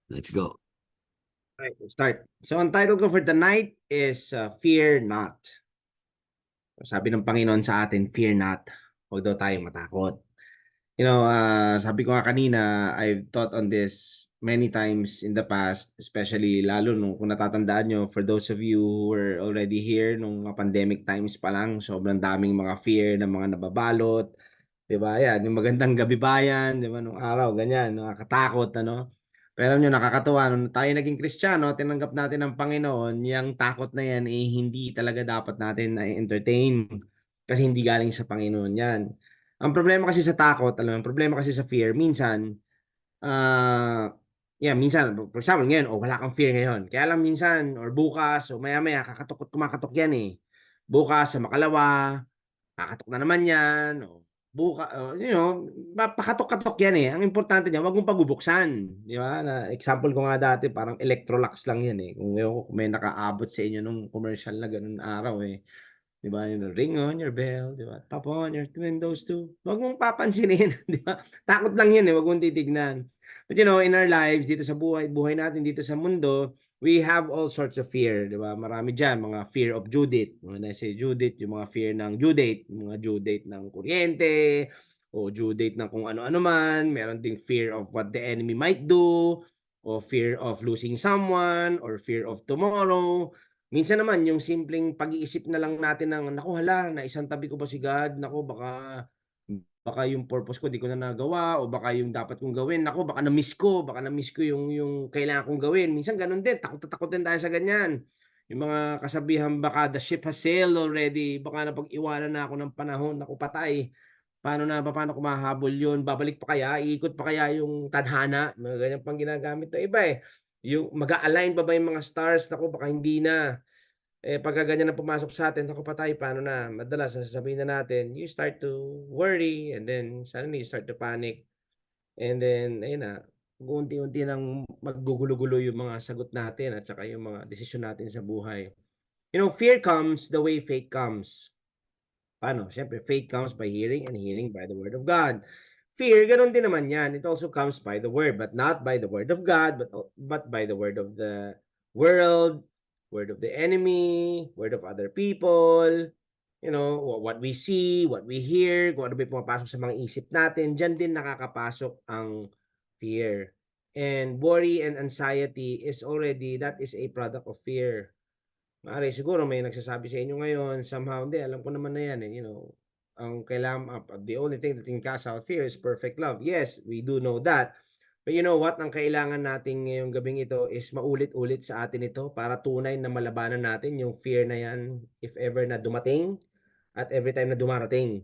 Let's go. Right, let's start. So, ang title ko for tonight is Fear Not. Sabi ng Panginoon sa atin, fear not. Huwag daw tayo matakot. Sabi ko nga kanina, I've thought on this many times in the past, especially lalo nung kung natatandaan nyo, for those of you who were already here nung mga pandemic times pa lang, sobrang daming mga fear na mga nababalot. 'Di ba? Yan, yung magandang gabi bayan, 'di ba? Nung araw, ganyan, nakakatakot, ano? Pero alam nyo, nakakatuwa, nung tayo naging Kristiyano, tinanggap natin ng Panginoon, yung takot na yan, eh, hindi talaga dapat natin na-entertain. Kasi hindi galing sa Panginoon yan. Ang problema kasi sa takot, alam mo, ang problema kasi sa fear, minsan, ah, minsan, for example, ngayon, wala kang fear ngayon. Kaya lang minsan, or bukas, o maya-maya, kakatok at kumakatok yan eh. Bukas, sa makalawa, kakatok na naman yan, o pakatok-katok yan eh. Ang importante niya, wag mong pagbubuksan. Di ba? Example ko nga dati, parang Electrolux lang yan eh. Kung may nakaabot sa inyo nung commercial na ganun araw eh. 'Di ba, yung ring on your bell, 'di ba? Tap on your windows too. Wag mong papansinin, 'di ba? Takot lang 'yan, eh, wag mong titignan. But in our lives dito sa buhay natin dito sa mundo, we have all sorts of fear, 'di ba? Marami diyan, mga fear of due date. When I say due date, yung mga fear ng due date, mga due date ng kuryente o due date ng kung ano-ano man. Meron ding fear of what the enemy might do o fear of losing someone or fear of tomorrow. Minsan naman yung simpleng pag-iisip na lang natin ng, naku hala, naisantabi ko ba si God? Naku, baka yung purpose ko di ko na nagawa o baka yung dapat kong gawin, naku, baka na-miss ko yung kailangan kong gawin. Minsan ganun din, takot na takot din tayo sa ganyan. Yung mga kasabihan, baka the ship has sailed already, baka napag-iwanan na ako ng panahon, naku patay. Paano ko mahahabol yun? Babalik pa kaya? Iikot pa kaya yung tadhana? Mga ganyan pang ginagamit ng iba eh. Yung mag-a-align ba yung mga stars? Naku, baka hindi na. Eh, pagka ganyan na pumasok sa atin, naku patay, paano na? Madalas sasabihin na natin, you start to worry and then suddenly you start to panic. And then, ayun na, unti-unti nang maggugulo-gulo yung mga sagot natin at saka yung mga desisyon natin sa buhay. Fear comes the way faith comes. Paano? Siyempre, faith comes by hearing and hearing by the word of God. Fear, ganun din naman yan. It also comes by the word, but not by the word of God, but by the word of the world, word of the enemy, word of other people, what we see, what we hear, kung ano ba pumapasok sa mga isip natin, dyan din nakakapasok ang fear. And worry and anxiety that is a product of fear. Maaari siguro may nagsasabi sa inyo ngayon, somehow, hindi, alam ko naman na yan eh, ang kailangan, the only thing that can cast out fear is perfect love. Yes, we do know that. But you know what? Ang kailangan natin ngayong gabing ito is maulit-ulit sa atin ito para tunay na malabanan natin yung fear na yan if ever na dumating at every time na dumarating.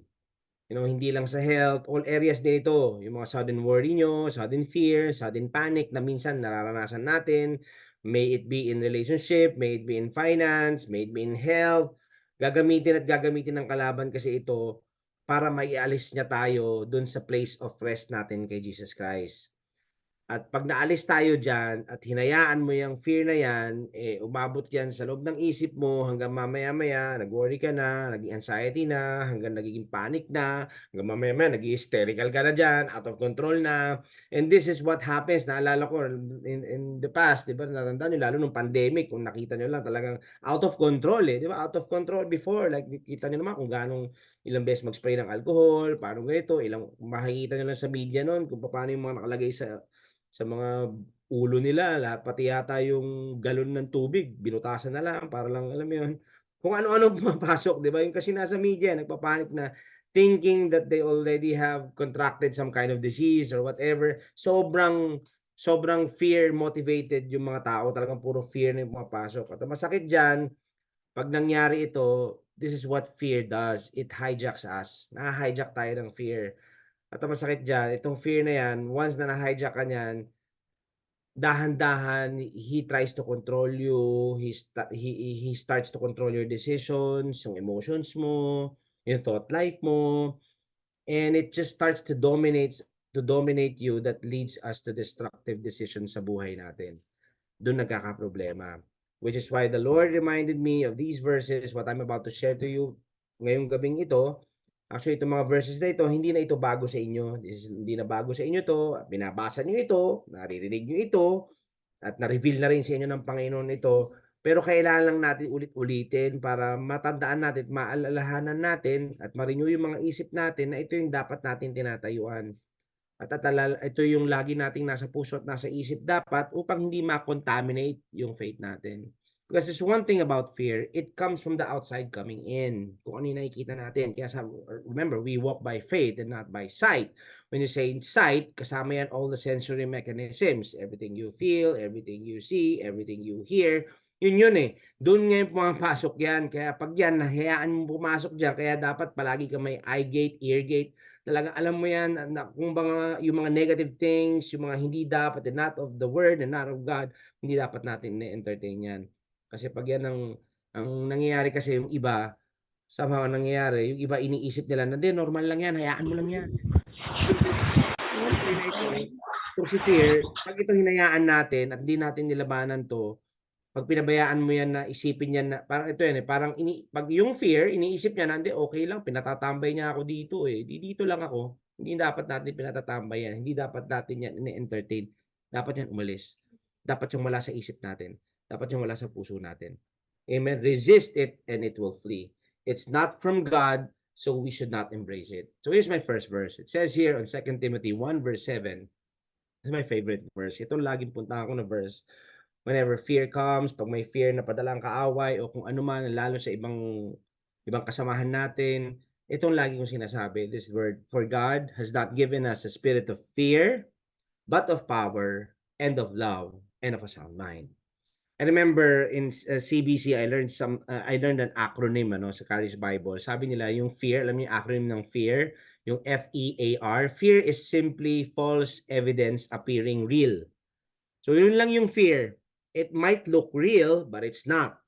Hindi lang sa health, all areas din ito. Yung mga sudden worry nyo, sudden fear, sudden panic na minsan nararanasan natin. May it be in relationship, may it be in finance, may it be in health. Gagamitin at gagamitin ng kalaban kasi ito para maialis niya tayo dun sa place of rest natin kay Jesus Christ. At pag naalis tayo diyan at hinayaan mo yung fear na yan, umabot yan sa loob ng isip mo hanggang mamaya-maya, nag-worry ka na, naging anxiety na, hanggang nagiging panic na, hanggang mamaya-maya, naging hysterical ka na diyan, out of control na. And this is what happens, naalala ko in the past, di ba, natandaan nyo, lalo nung pandemic, kung nakita nyo lang talagang out of control di ba, out of control before, like, kita nyo naman kung ilang beses mag-spray ng alcohol, paano ganito, makikita nyo lang sa media noon, kung paano yung mga nakalagay sa mga ulo nila, lahat pati yata yung galon ng tubig, binutasan na lang para lang, alam mo yun, kung ano-ano pumapasok, di ba? Yung kasi nasa media, nagpapanik na thinking that they already have contracted some kind of disease or whatever. Sobrang fear motivated yung mga tao, talagang puro fear na yung pumapasok. At masakit dyan, pag nangyari ito, this is what fear does. It hijacks us. Na-hijack tayo ng fear. At ang masakit dyan, itong fear na yan, once na na-hijack ka niyan, dahan-dahan he tries to control you, he starts to control your decisions, yung emotions mo, yung thought life mo, and it just starts to dominate you, that leads us to destructive decisions sa buhay natin. Doon nagkakaproblema. Which is why the Lord reminded me of these verses, what I'm about to share to you ngayong gabing ito. Actually, itong mga verses na ito, hindi na ito bago sa inyo. Hindi na bago sa inyo to. Binabasa niyo ito, naririnig niyo ito. at na-reveal na rin sa inyo ng Panginoon ito, pero kailangan lang natin ulit-ulitin para matandaan natin, maalalahanan natin at ma-renew yung mga isip natin na ito yung dapat natin tinatayuan. At ito yung lagi nating nasa puso at nasa isip dapat upang hindi ma-contaminate yung faith natin. Because there's one thing about fear, it comes from the outside coming in. Kung ano yung nakikita natin. Kaya remember, we walk by faith and not by sight. When you say sight, kasama yan all the sensory mechanisms. Everything you feel, everything you see, everything you hear. Yun eh. Doon ngayon pumapasok yan. Kaya pag yan, nahayaan mo pumasok dyan. Kaya dapat palagi ka may eye gate, ear gate. Talagang alam mo yan na kung yung mga negative things, yung mga hindi dapat and not of the word and not of God, hindi dapat natin na-entertain yan. Kasi pag yan ang nangyayari kasi yung iba, somehow nangyayari, yung iba iniisip nila na, hindi, normal lang yan, hayaan mo lang yan. Itong si fear, pag ito hinayaan natin at hindi natin nilabanan to, pag pinabayaan mo yan na isipin niya na parang ito yan eh, parang pag yung fear, iniisip niya na hindi, okay lang, pinatatambay niya ako dito eh. Dito lang ako. Hindi dapat natin pinatatambay yan. Hindi dapat natin yan ini-entertain. Dapat yan umalis. Dapat yung wala sa isip natin. Dapat yung wala sa puso natin. Amen. Resist it and it will flee. It's not from God, so we should not embrace it. So here's my first verse. It says here on 2 Timothy 1 verse 7. This is my favorite verse. Ito laging punta ako na verse. Whenever fear comes, pag may fear na padalang kaaway o kung ano man, lalo sa ibang kasamahan natin, itong lagi kong sinasabi, this word, for God has not given us a spirit of fear, but of power and of love and of a sound mind. I remember in CBC, I learned an acronym sa Caris Bible. Sabi nila yung fear, alam niyo yung acronym ng fear, yung FEAR. Fear is simply false evidence appearing real. So yun lang yung fear. It might look real, but it's not.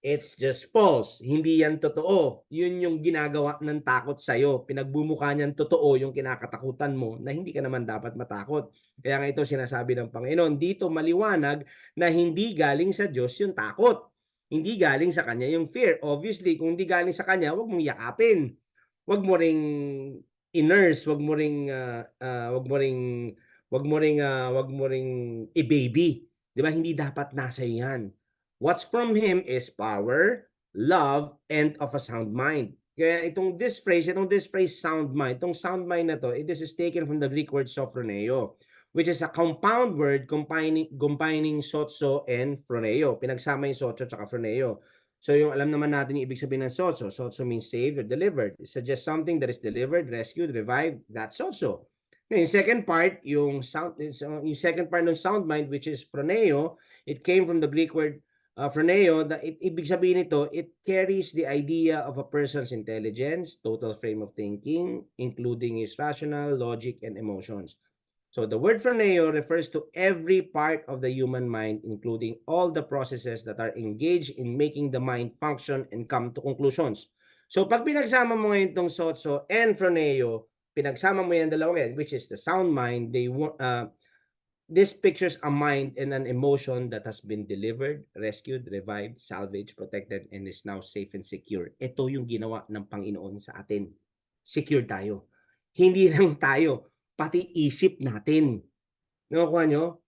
It's just false. Hindi yan totoo. Yun yung ginagawa ng takot sa'yo. Pinagbumukha niyan totoo yung kinakatakutan mo na hindi ka naman dapat matakot. Kaya nga ito sinasabi ng Panginoon, dito maliwanag na hindi galing sa Diyos yung takot. Hindi galing sa Kanya yung fear. Obviously, kung hindi galing sa Kanya, huwag mong yakapin. Huwag mo ring i-nurse, huwag mo ring i-baby. 'Di ba? Hindi dapat nasa yan. What's from him is power, love, and of a sound mind. Kaya itong this phrase sound mind, itong sound mind na to, this is taken from the Greek word sophroneo, which is a compound word combining sotso and phroneo. Pinagsama yung sotso at phroneo. So yung alam naman natin yung ibig sabihin ng sotso. Sotso means saved or delivered. It suggests something that is delivered, rescued, revived. That's sotso. Yung second part, yung second part ng sound mind, which is phroneo, it came from the Greek word phroneo. Ibig sabihin nito, it carries the idea of a person's intelligence, total frame of thinking, including his rational, logic, and emotions. So the word phroneo refers to every part of the human mind, including all the processes that are engaged in making the mind function and come to conclusions. So pag pinagsama mo ngayon itong sotso and phroneo, pinagsama mo yan dalawa yan, which is the sound mind, this pictures a mind and an emotion that has been delivered, rescued, revived, salvaged, protected, and is now safe and secure. Ito yung ginawa ng Panginoon sa atin. Secure tayo. Hindi lang tayo, pati isip natin. Nakukuha nyo?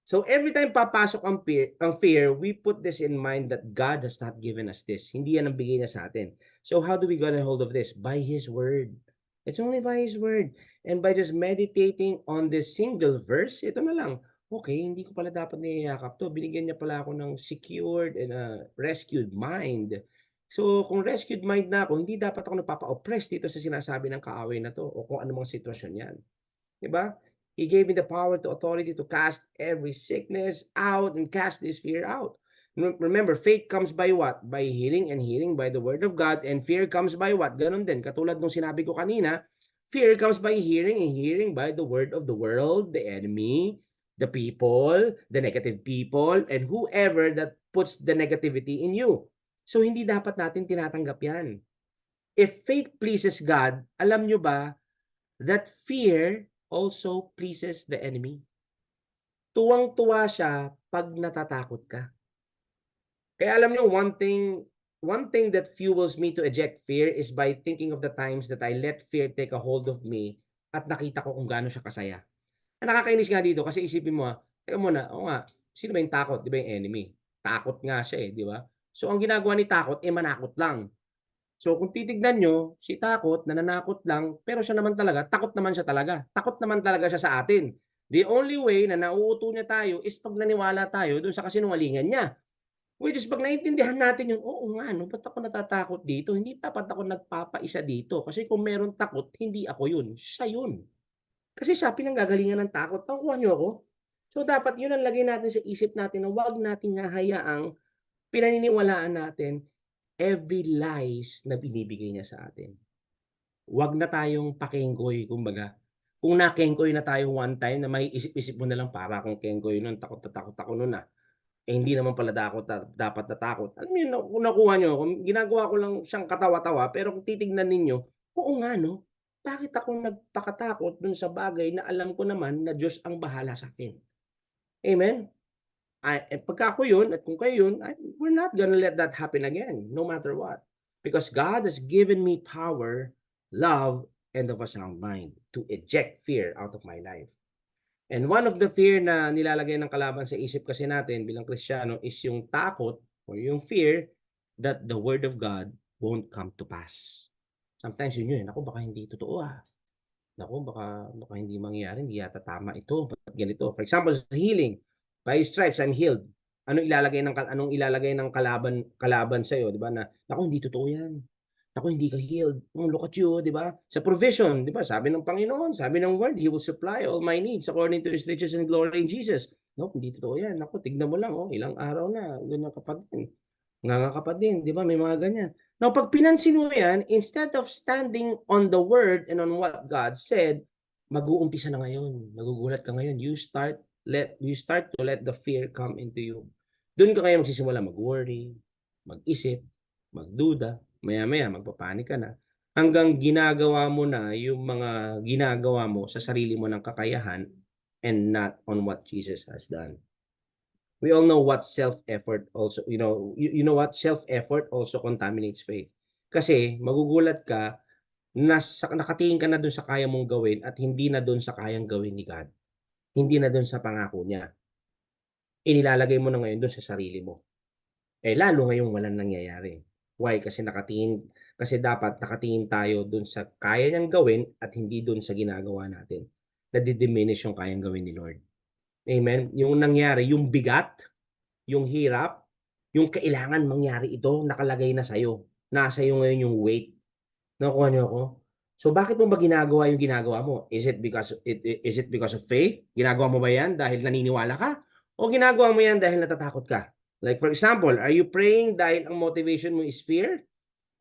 So every time papasok ang fear, we put this in mind that God has not given us this. Hindi yan ang bigay niya sa atin. So how do we get a hold of this? By His Word. It's only by His Word. And by just meditating on this single verse, ito na lang. Okay, hindi ko pala dapat niyayakap to. Binigyan niya pala ako ng secured and rescued mind. So kung rescued mind na ako, hindi dapat ako napapa-oppress dito sa sinasabi ng kaaway na to o kung anumang sitwasyon yan. Diba? He gave me the power to authority to cast every sickness out and cast this fear out. Remember, faith comes by what? By hearing, and hearing by the word of God, and fear comes by what? Ganon din. Katulad nung sinabi ko kanina, fear comes by hearing, and hearing by the word of the world, the enemy, the people, the negative people, and whoever that puts the negativity in you. So, hindi dapat natin tinatanggap yan. If faith pleases God, alam nyo ba that fear also pleases the enemy? Tuwang-tuwa siya pag natatakot ka. Kaya alam niyo, one thing that fuels me to eject fear is by thinking of the times that I let fear take a hold of me at nakita ko kung gaano siya kasaya. Nakakainis nga dito kasi isipin mo, teka muna, oo nga, Sino ba yung takot? 'Di ba yung enemy? Takot nga siya, di ba? So, ang ginagawa ni takot, manakot lang. So, kung titignan niyo, si takot nananakot lang, pero siya naman talaga, takot naman siya talaga. Takot naman talaga siya sa atin. The only way na nauuto niya tayo is 'pag naniwala tayo dun sa kasinungalingan niya. Which is 'pag naintindihan natin yun, oo nga 'no, ba't ako natatakot dito? Hindi dapat ako nagpapaisa dito. Kasi kung meron takot, hindi ako yun, siya yun. Kasi siya pinanggagalingan ng takot, nakukuha niyo ako? So, dapat yun ang lagay natin sa isip natin na wag nating hahayaang pinaniniwalaan natin every lies na binibigay niya sa atin. Wag na tayong pakengkoy kumbaga. Kung nakengkoy na tayo one time na maiisip-isip mo na lang, "Para akong kengkoy nun, takot na takot ako nun, ah." Eh, hindi naman pala dapat natakot. Alam mo yun, kung nakuha niyo ako, ginagawa ko lang siyang katawa-tawa, pero kung titignan ninyo, oo nga 'no, bakit ako nagpakatakot dun sa bagay na alam ko naman na Diyos ang bahala sa'kin. Amen? Pagka ako yun at kung kayo yun, we're not gonna let that happen again, no matter what. Because God has given me power, love, and of a sound mind to eject fear out of my life. And one of the fear na nilalagay ng kalaban sa isip kasi natin bilang Kristiyano is yung takot or yung fear that the word of God won't come to pass. Sometimes yun, naku baka hindi totoo, naku baka hindi mangyari, hindi yata tama ito, ba't ganito. For example, sa healing, by His stripes I'm healed. Anong ilalagay ng kalaban sa'yo, 'di ba, na, naku hindi totoo 'yan. Naku hindi ka healed. Look at you, 'di ba? Sa provision, 'di ba, sabi ng Panginoon, sabi ng word, He will supply all my needs according to His riches and glory in Jesus. No, hindi totoo 'yan. Naku, tignan mo lang, ilang araw na, ganyan ka pa din. Nganga ka pa din, 'di ba, may mga ganyan. Now, 'pag pinansin mo 'yan, instead of standing on the word and on what God said, mag-uumpisa na ngayon, nagugulat ka ngayon, you start to let the fear come into you. Do'n ka ngayon magsisimula mag-worry, mag-isip, magduda, maya-maya magpa-panic ka na, hanggang ginagawa mo na yung mga ginagawa mo sa sarili mo ng kakayahan and not on what Jesus has done. We all know what self-effort also, you know what? Self-effort also contaminates faith. Kasi magugulat ka, nakatingin ka na dun sa kaya mong gawin at hindi na dun sa kayang gawin ni God. Hindi na dun sa pangako niya. Inilalagay mo na ngayon dun sa sarili mo. Lalo ngayong walang nangyayari. Why? Kasi dapat nakatingin tayo dun sa kaya niyang gawin at hindi dun sa ginagawa natin. Nadi-diminish yung kayang gawin ni Lord. Amen? Yung nangyari, yung bigat, yung hirap, yung kailangan mangyari ito, nakalagay na sa'yo. Nasa iyo ngayon yung weight. Nakuha niyo ako? So, bakit mo ba ginagawa yung ginagawa mo? Is it because of faith? Ginagawa mo ba yan dahil naniniwala ka? O ginagawa mo yan dahil natatakot ka? Like for example, are you praying dahil ang motivation mo is fear?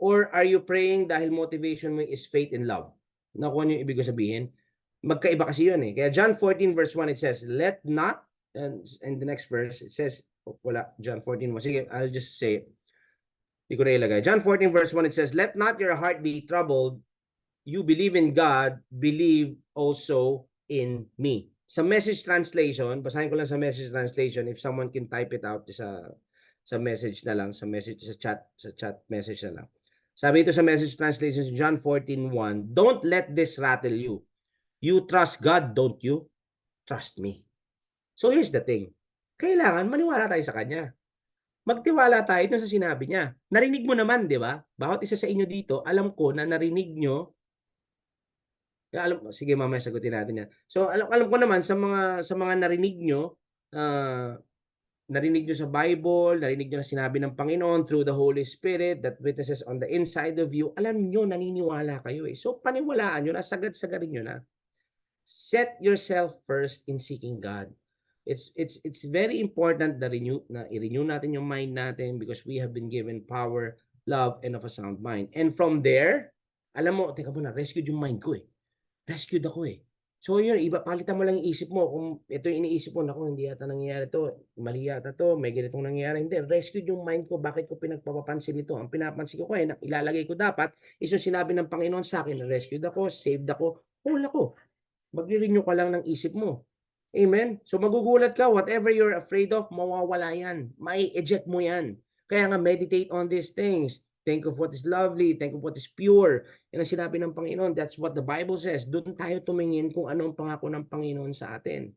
Or are you praying dahil motivation mo is faith and love? Nakuha niyo yung ibig sabihin? Magkaiba kasi yun eh. Kaya John 14 verse 1 it says, let not, and the next verse it says, wala, John 14, sige, I'll just say it. Hindi ko na ilagay. John 14 verse 1 it says, let not your heart be troubled. You believe in God, believe also in me. Sa message translation, basahin ko lang sa message translation, if someone can type it out sa message na lang, sa chat message na lang. Sabi ito sa message translation, John 14:1, don't let this rattle you. You trust God, don't you? Trust me. So here's the thing. Kailangan maniwala tayo sa Kanya. Magtiwala tayo dun sa sinabi niya. Narinig mo naman, di ba? Bawat isa sa inyo dito, alam ko na narinig nyo. Sige, mamaya sagutin natin yan. So, alam ko naman sa mga narinig nyo, narinig nyo sa Bible, narinig nyo na sinabi ng Panginoon through the Holy Spirit that witnesses on the inside of you, alam nyo, naniniwala kayo eh. So, paniwalaan nyo na, sagad-sagarin nyo na. Set yourself first in seeking God. It's very important na i-renew natin yung mind natin because we have been given power, love, and of a sound mind. And from there, alam mo, teka muna, rescued yung mind ko eh. Rescued ako eh. So yun, palitan mo lang yung isip mo. Kung ito yung iniisip mo, naku, hindi yata nangyayari to, mali yata to, may ganitong nangyayari. Hindi, rescued yung mind ko. Bakit ko pinagpapapansin ito? Ang pinapansin ko ilalagay ko dapat, is yung sinabi ng Panginoon sa akin, rescued ako, saved ako, whole ako. Magre-renew ka lang ng isip mo. Amen? So magugulat ka, whatever you're afraid of, mawawala yan. Mai-eject mo yan. Kaya nga, meditate on these things. Think of what is lovely. Think of what is pure. Yan ang sinabi ng Panginoon. That's what the Bible says. Doon tayo tumingin kung ano ang pangako ng Panginoon sa atin.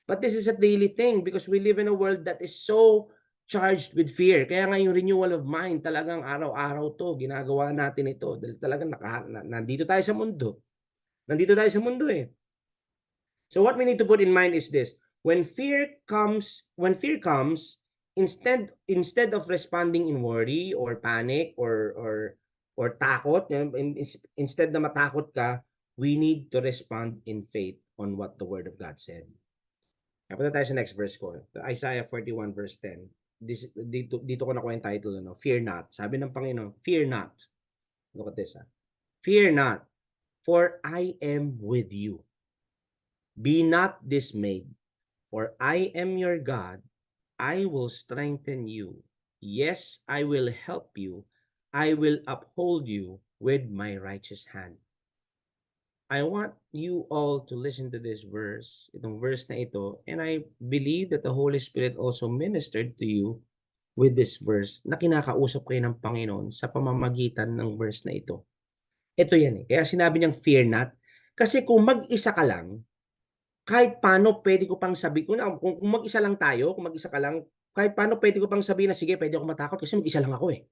But this is a daily thing because we live in a world that is so charged with fear. Kaya nga yung renewal of mind talagang araw-araw 'to ginagawa natin ito dahil talagang nandito tayo sa mundo. Nandito tayo sa mundo, eh. So what we need to put in mind is this, when fear comes, instead of responding in worry or panic or takot, instead na matakot ka, we need to respond in faith on what the word of God said. Punta tayo sa next verse ko, Isaiah 41 verse 10. Dito ko nakuha yung title, ano, Fear not. Sabi ng Panginoon, fear not. Look at this, fear not, for I am with you. Be not dismayed, for I am your God. I will strengthen you. Yes, I will help you. I will uphold you with my righteous hand. I want you all to listen to this verse, itong verse na ito, and I believe that the Holy Spirit also ministered to you with this verse na kinakausap kayo ng Panginoon sa pamamagitan ng verse na ito. Ito yan, eh. Kaya sinabi niyang fear not. Kasi kung mag-isa ka lang, kahit paano puwede ko pang kung mag-isa lang tayo, kung mag-isa ka lang, kahit paano puwede ko pang sabihin na, "Sige, puwede akong matakot kasi mag-isa lang ako, eh."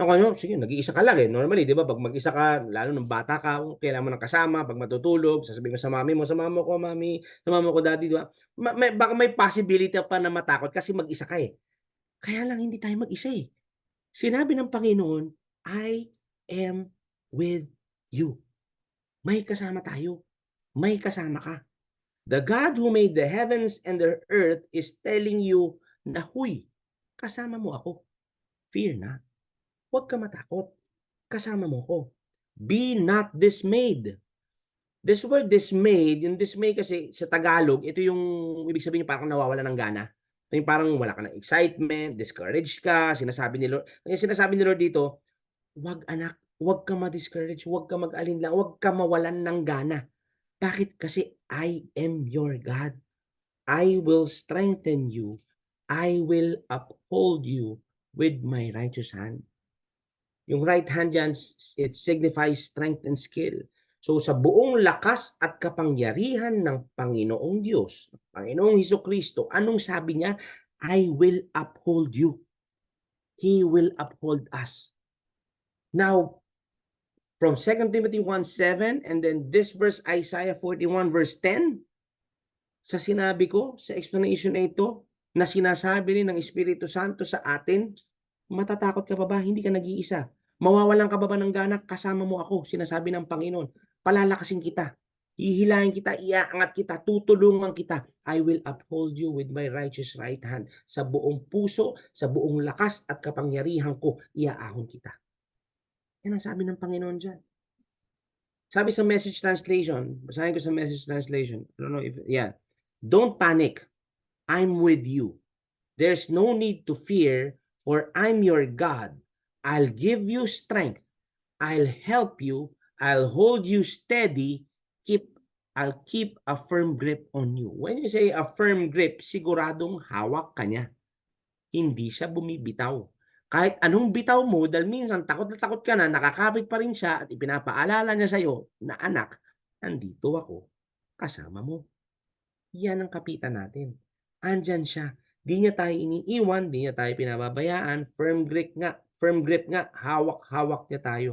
Ano, sige, nag-iisa ka lang, eh. Normally, 'di ba, 'pag mag-isa ka, lalo nung bata ka, kailangan mo ng kasama, 'pag matutulog, sasabihin mo sa mami mo, "Samahan mo ko mami, samahan mo ko daddy," 'di ba? Baka may possibility pa na matakot kasi mag-isa ka, eh. Kaya lang hindi tayo mag-isa, eh. Sinabi ng Panginoon, "I am with you." May kasama tayo, may kasama ka. The God who made the heavens and the earth is telling you na, "Huy, kasama mo ako. Fear not. Huwag ka matakot. Kasama mo ko. Be not dismayed." This word dismayed, yung dismay kasi sa Tagalog, ito yung ibig sabihin yung parang nawawalan ng gana. Yung parang wala ka ng excitement, discouraged ka, sinasabi ni Lord, yung sinasabi ni Lord dito, "Wag anak, wag ka ma-discourage, wag ka mag-alinlangan, wag ka mawalan ng gana." Bakit? Kasi I am your God. I will strengthen you. I will uphold you with my righteous hand. Yung right hand dyan, it signifies strength and skill. So sa buong lakas at kapangyarihan ng Panginoong Diyos, Panginoong Hesukristo, anong sabi niya? I will uphold you. He will uphold us. Now, from 2 Timothy 1:7 and then this verse, Isaiah 41 verse 10, sa sinabi ko, sa explanation na ito, na sinasabi rin ng Espiritu Santo sa atin, matatakot ka pa ba? Hindi ka nag-iisa. Mawawalan ka ba ng gana? Kasama mo ako, sinasabi ng Panginoon. Palalakasin kita. Hihilahin kita, iaangat kita, tutulungan kita. I will uphold you with my righteous right hand. Sa buong puso, sa buong lakas at kapangyarihan ko, iaahon kita. Yan ang sabi ng Panginoon dyan. Sabi sa Message Translation, basahin ko sa Message Translation. I don't know if, yeah. Don't panic. I'm with you. There's no need to fear, for I'm your God. I'll give you strength. I'll help you. I'll hold you steady. I'll keep a firm grip on you. When you say a firm grip, siguradong hawak ka niya. Hindi siya bumibitaw. Kahit anong bitaw mo, dahil minsan takot na takot ka na, nakakapit pa rin siya at ipinapaalala niya sa'yo na, "Anak, nandito ako, kasama mo." Yan ang kapitan natin. Andyan siya. Di niya tayo iniiwan, di niya tayo pinababayaan. Firm grip nga, hawak-hawak niya tayo.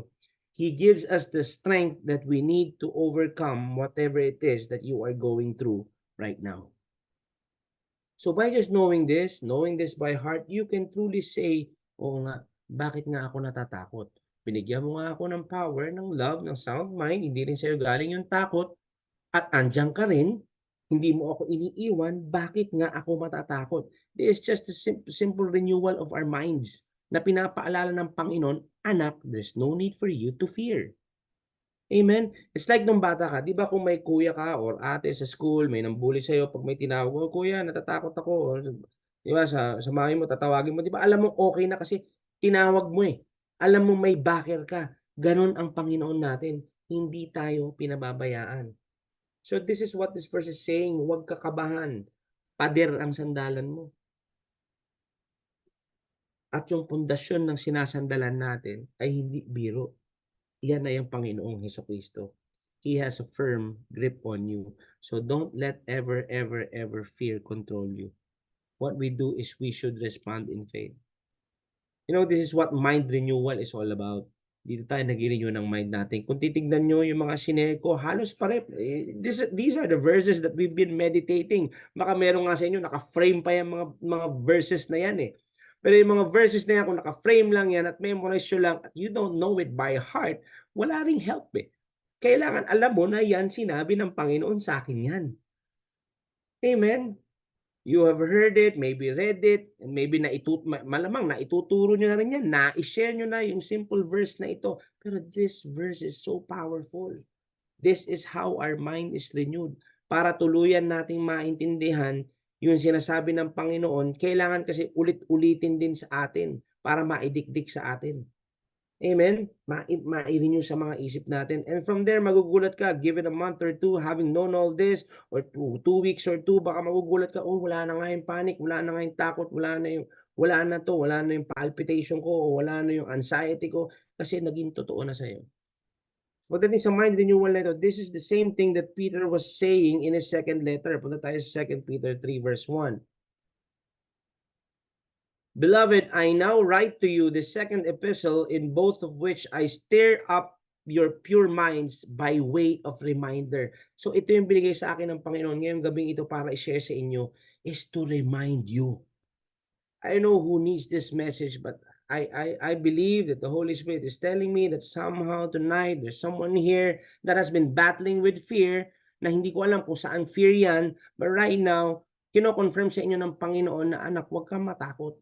He gives us the strength that we need to overcome whatever it is that you are going through right now. So by just knowing this by heart, you can truly say, "Oo nga, bakit nga ako natatakot? Binigyan mo nga ako ng power, ng love, ng sound mind, hindi rin sa'yo galing yung takot, at andiyan ka rin, hindi mo ako iniiwan, bakit nga ako matatakot?" This is just a simple renewal of our minds na pinapaalala ng Panginoon, "Anak, there's no need for you to fear." Amen? It's like nung bata ka, 'di ba kung may kuya ka or ate sa school, may nambully sa'yo 'pag may tinawag, "Oh, kuya natatakot ako." Or 'di ba sa mami mo tatawagin mo, 'di ba alam mong okey na kasi tinawag mo, eh. Alam mong may backer ka. Gano'n ang Panginoon natin, hindi tayo pinababayaan. So this is what this verse is saying, huwag ka kabahan, pader ang sandalan mo. At yung pundasyon ng sinasandalan natin ay hindi biro. Yan ay ang Panginoong Hesukristo. He has a firm grip on you. So don't let ever, ever, ever fear control you. What we do is we should respond in faith. You know, this is what mind renewal is all about. Dito tayo nag-renew ng mind natin. Kung titignan nyo yung mga shinare ko, halos pare, these are the verses that we've been meditating. Baka meron nga sa inyo, naka-frame pa yung mga verses na yan eh. Pero yung mga verses na yan, kung naka-frame lang yan at memorize nyo lang at you don't know it by heart, wala ring help eh. Kailangan alam mo na yan sinabi ng Panginoon sa akin yan. Amen? You have heard it, maybe read it, and maybe malamang na ituturo nyo na rin yan, na-share nyo na yung simple verse na ito. Pero this verse is so powerful. This is how our mind is renewed. Para tuluyan nating maintindihan yung sinasabi ng Panginoon, kailangan kasi ulit-ulitin din sa atin para maidikdik sa atin. Amen? Ma-renew sa mga isip natin. And from there, magugulat ka, given a month or two, having known all this, or 2 weeks or 2, baka magugulat ka, oh, wala na nga yung panic, wala na nga yung takot, wala na yung palpitation ko, o wala na yung anxiety ko, kasi naging totoo na sa'yo. But then sa mind renewal na ito, this is the same thing that Peter was saying in his second letter. Punta tayo sa 2 Peter 3 verse 1. Beloved, I now write to you the second epistle, in both of which I stir up your pure minds by way of reminder. So ito yung binigay sa akin ng Panginoon ngayong gabing ito para i-share sa inyo, is to remind you. I know who needs this message, but I believe that the Holy Spirit is telling me that somehow tonight there's someone here that has been battling with fear, na hindi ko alam kung saan fear yan, but right now, kino-confirm sa inyo ng Panginoon na, anak, huwag kang matakot.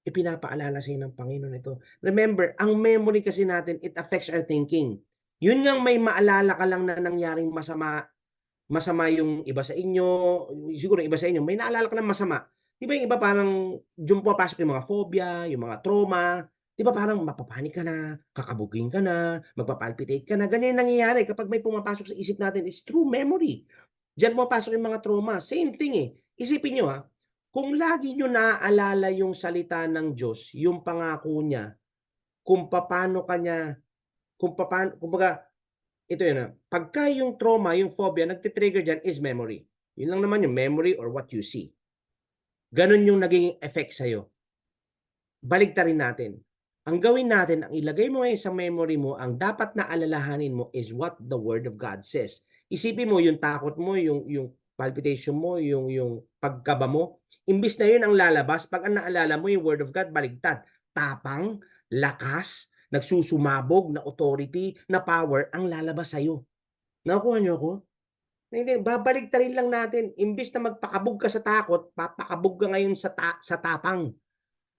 Ipinapaalala sa inyo ng Panginoon ito. Remember, ang memory kasi natin, it affects our thinking. Yun ngang may maalala ka lang na nangyaring masama yung iba sa inyo, siguro yung iba sa inyo, may naalala ka lang masama. Di ba yung iba parang, dyan papasok yung mga phobia, yung mga trauma, di ba parang mapapanik ka na, kakabugin ka na, magpapalpitate ka na, ganyan nangyayari kapag may pumapasok sa isip natin, it's true memory. Diyan pumapasok yung mga trauma. Same thing eh. Isipin nyo ha, kung lagi nyo naaalala yung salita ng Diyos, yung pangako niya, kung paano kanya, kumbaga, ito yun na, pagka yung trauma, yung phobia, nagtitrigger dyan is memory. Yun lang naman yung memory or what you see. Ganon yung naging effect sa'yo. Baligtarin natin. Ang gawin natin, ang ilagay mo ngayon sa memory mo, ang dapat na alalahanin mo is what the Word of God says. Isipin mo yung takot mo, yung palpitation mo, yung pagkaba mo. Imbis na yun ang lalabas, pag ang naalala mo yung Word of God, baligtad. Tapang, lakas, nagsusumabog na authority, na power, ang lalabas sa'yo. Nakuha niyo ako? Hindi, babaligtarin lang natin. Imbis na magpakabog ka sa takot, papakabog ka ngayon sa tapang.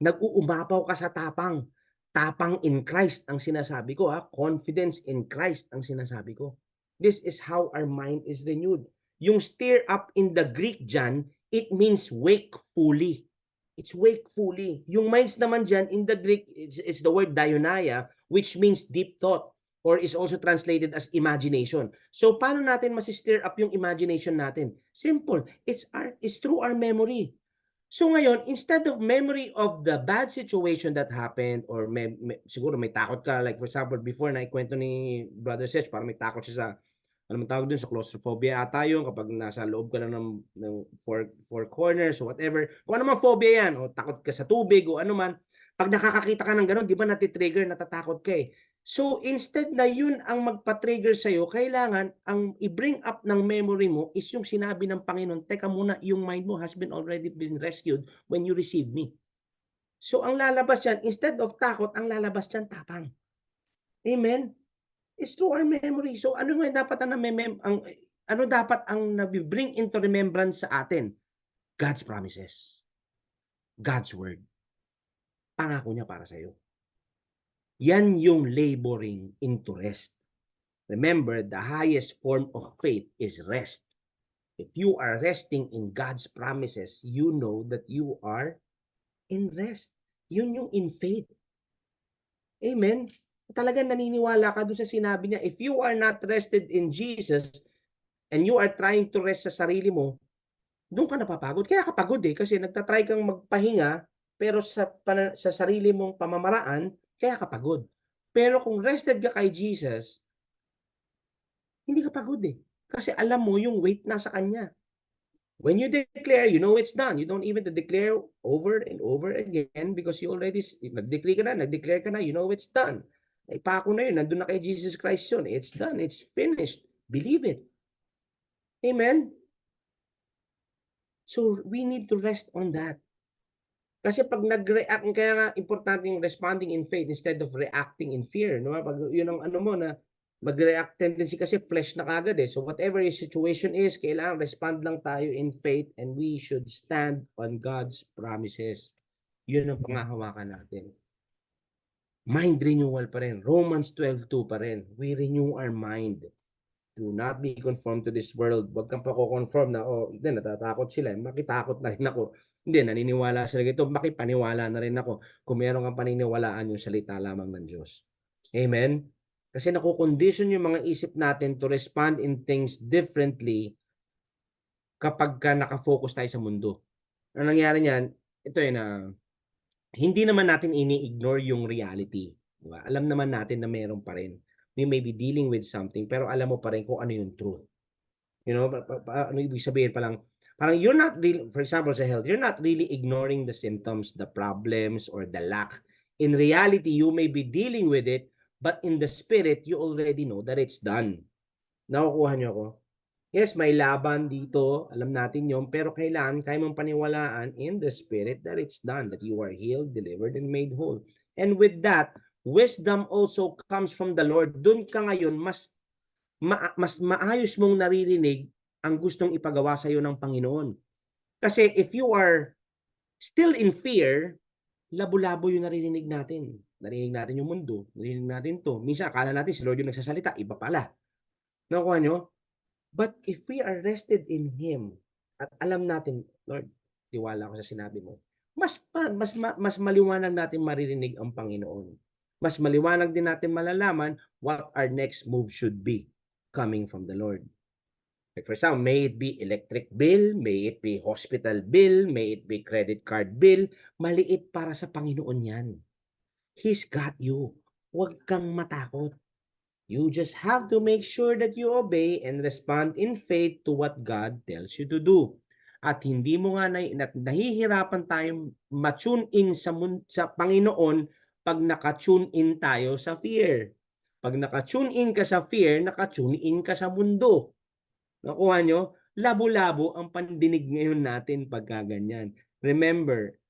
Nag-uumapaw ka sa tapang. Tapang in Christ ang sinasabi ko, ha? Confidence in Christ ang sinasabi ko. This is how our mind is renewed. Yung stir up in the Greek dyan, it means wakefully. It's wakefully. Yung minds naman dyan, in the Greek, it's the word dianoia, which means deep thought, or is also translated as imagination. So, paano natin masistir up yung imagination natin? Simple. It's through our memory. So ngayon, instead of memory of the bad situation that happened, or siguro may takot ka, like for example, before na ikwento ni Brother Seth, parang may takot siya sa, ano man tawag dun, sa claustrophobia ata yun, kapag nasa loob ka na ng four corners, or whatever. Kung ano man phobia yan, o takot ka sa tubig, o ano man, pag nakakakita ka ng ganun, di ba natitrigger, natatakot ka eh. So, instead na yun ang magpa-trigger sa'yo, kailangan ang i-bring up ng memory mo is yung sinabi ng Panginoon, teka muna, yung mind mo has been already been rescued when you receive me. So, ang lalabas yan, instead of takot, ang lalabas yan, tapang. Amen? It's through our memory. So, ano nga dapat ano dapat ang nabibring into remembrance sa atin? God's promises. God's word. Pangako niya para sa'yo. Yan yung laboring into rest. Remember, the highest form of faith is rest. If you are resting in God's promises, you know that you are in rest. Yun yung in faith. Amen? Talagang naniniwala ka doon sa sinabi niya, if you are not rested in Jesus, and you are trying to rest sa sarili mo, doon ka napapagod. Kaya ka pagod eh, kasi nagtatry kang magpahinga, pero sa sarili mong pamamaraan, kaya ka pagod. Pero kung rested ka kay Jesus, Hindi ka pagod eh. Kasi alam mo yung weight nasa kanya. When you declare, you know it's done. You don't even to declare over and over again because you already, nag-declare ka na, you know it's done. Ipako na yun, nandun na kay Jesus Christ yun. It's done, it's finished. Believe it. Amen? So, we need to rest on that. Kasi pag nag-react, kaya nga importante yung responding in faith instead of reacting in fear. No? Pag yun ang ano mo na mag-react tendency kasi flesh na kagad eh. So whatever your situation is, kailangan respond lang tayo in faith and we should stand on God's promises. Yun ang pangahawakan natin. Mind renewal pa rin. Romans 12:2 pa rin. We renew our mind. Do not be conformed to this world. Huwag kang pako-conform na, hindi, natatakot sila. Makitakot na rin ako. Hindi, naniniwala sila ito. Makipaniwala na rin ako. Kung meron kang paniniwalaan yung salita lamang ng Diyos. Amen? Kasi nakukondition yung mga isip natin to respond in things differently kapag ka nakafocus tayo sa mundo. Ang nangyari niyan, ito na hindi naman natin ini-ignore yung reality. Diba? Alam naman natin na meron pa rin. We may be dealing with something, pero alam mo pa rin kung ano yung truth. You know, ano ibig sabihin parang you're not really, for example, sa health, you're not really ignoring the symptoms, the problems, or the lack. In reality, you may be dealing with it, but in the spirit, you already know that it's done. Nakukuha niyo ako? Yes, may laban dito, alam natin yon, pero kailangan kaya mong paniwalaan in the spirit that it's done, that you are healed, delivered, and made whole. And with that, wisdom also comes from the Lord. Doon ka ngayon, mas maayos mong naririnig ang gustong ipagawa sa iyo ng Panginoon. Kasi if you are still in fear, labo-labo yung naririnig natin. Narinig natin yung mundo, narinig natin to. Minsan, akala natin si Lord yung nagsasalita, iba pala. Nakuha nyo? But if we are rested in Him, at alam natin, Lord, tiwala ko sa sinabi mo, mas maliwanag natin maririnig ang Panginoon. Mas maliwanag din natin malalaman what our next move should be coming from the Lord. Like for example, may it be electric bill, may it be hospital bill, may it be credit card bill, maliit para sa Panginoon yan. He's got you. Huwag kang matakot. You just have to make sure that you obey and respond in faith to what God tells you to do. At hindi mo nga nahihirapan tayong ma-tune in sa Panginoon pag naka-tune in tayo sa fear. Pag naka-tune in ka sa fear, naka-tune in ka sa mundo. Nakuha nyo? Labo-labo ang pandinig ngayon natin pagka ganyan. Remember,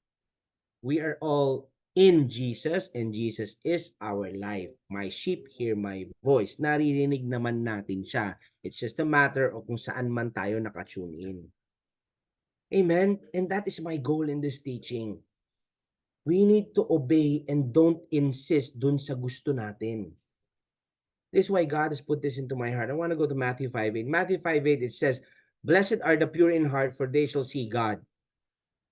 we are all in Jesus and Jesus is our life. My sheep hear my voice. Naririnig naman natin siya. It's just a matter of kung saan man tayo nakatune in. Amen? And that is my goal in this teaching. We need to obey and don't insist dun sa gusto natin. This is why God has put this into my heart. I want to go to Matthew 5:8. Matthew 5:8, it says, "Blessed are the pure in heart, for they shall see God."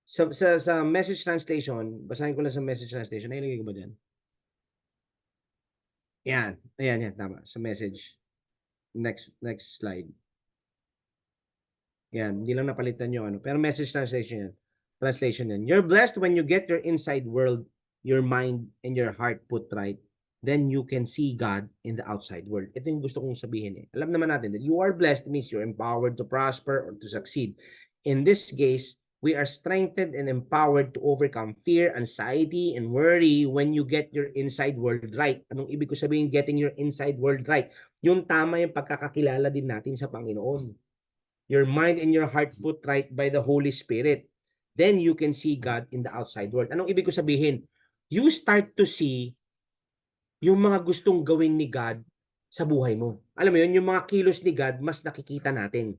Sa message translation, basahin ko lang sa message translation. Nailagay ko ba dyan? Yan. Ayan, tama. Sa message. Next slide. Yan, hindi lang napalitan yung ano. Pero message translation yan. You're blessed when you get your inside world, your mind, and your heart put right. Then you can see God in the outside world. Ito yung gusto kong sabihin eh. Alam naman natin that you are blessed means you're empowered to prosper or to succeed. In this case, we are strengthened and empowered to overcome fear, anxiety, and worry when you get your inside world right. Anong ibig ko sabihin getting your inside world right? Yung tama yung pagkakakilala din natin sa Panginoon. Your mind and your heart put right by the Holy Spirit. Then you can see God in the outside world. Anong ibig ko sabihin? You start to see yung mga gustong gawin ni God sa buhay mo. Alam mo yun, yung mga kilos ni God, mas nakikita natin.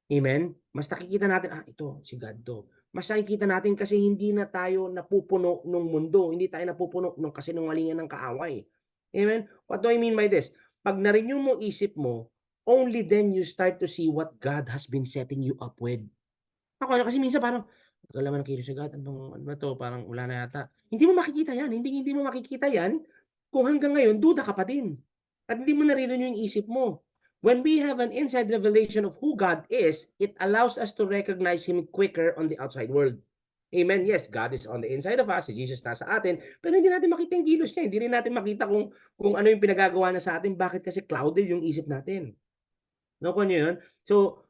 Amen? Mas nakikita natin, ito, si God to. Mas nakikita natin kasi hindi na tayo napupuno ng mundo. Hindi tayo napupuno ng kasinungalingan ng kaaway. Amen? What do I mean by this? Pag na-renew mo isip mo, only then you start to see what God has been setting you up with. Kasi minsan parang, alam mo ng kilos si God, ano ba to? Parang wala na yata. Hindi mo makikita yan. Hindi mo makikita yan kung hanggang ngayon, duda ka pa din. At hindi mo nare-renew yung isip mo. When we have an inside revelation of who God is, it allows us to recognize Him quicker on the outside world. Amen. Yes, God is on the inside of us, si Jesus nasa atin, pero hindi natin makita yung kilos niya, hindi rin natin makita kung ano yung pinagagawa niya sa atin. Bakit? Kasi clouded yung isip natin. Nakuha niyo yun? So,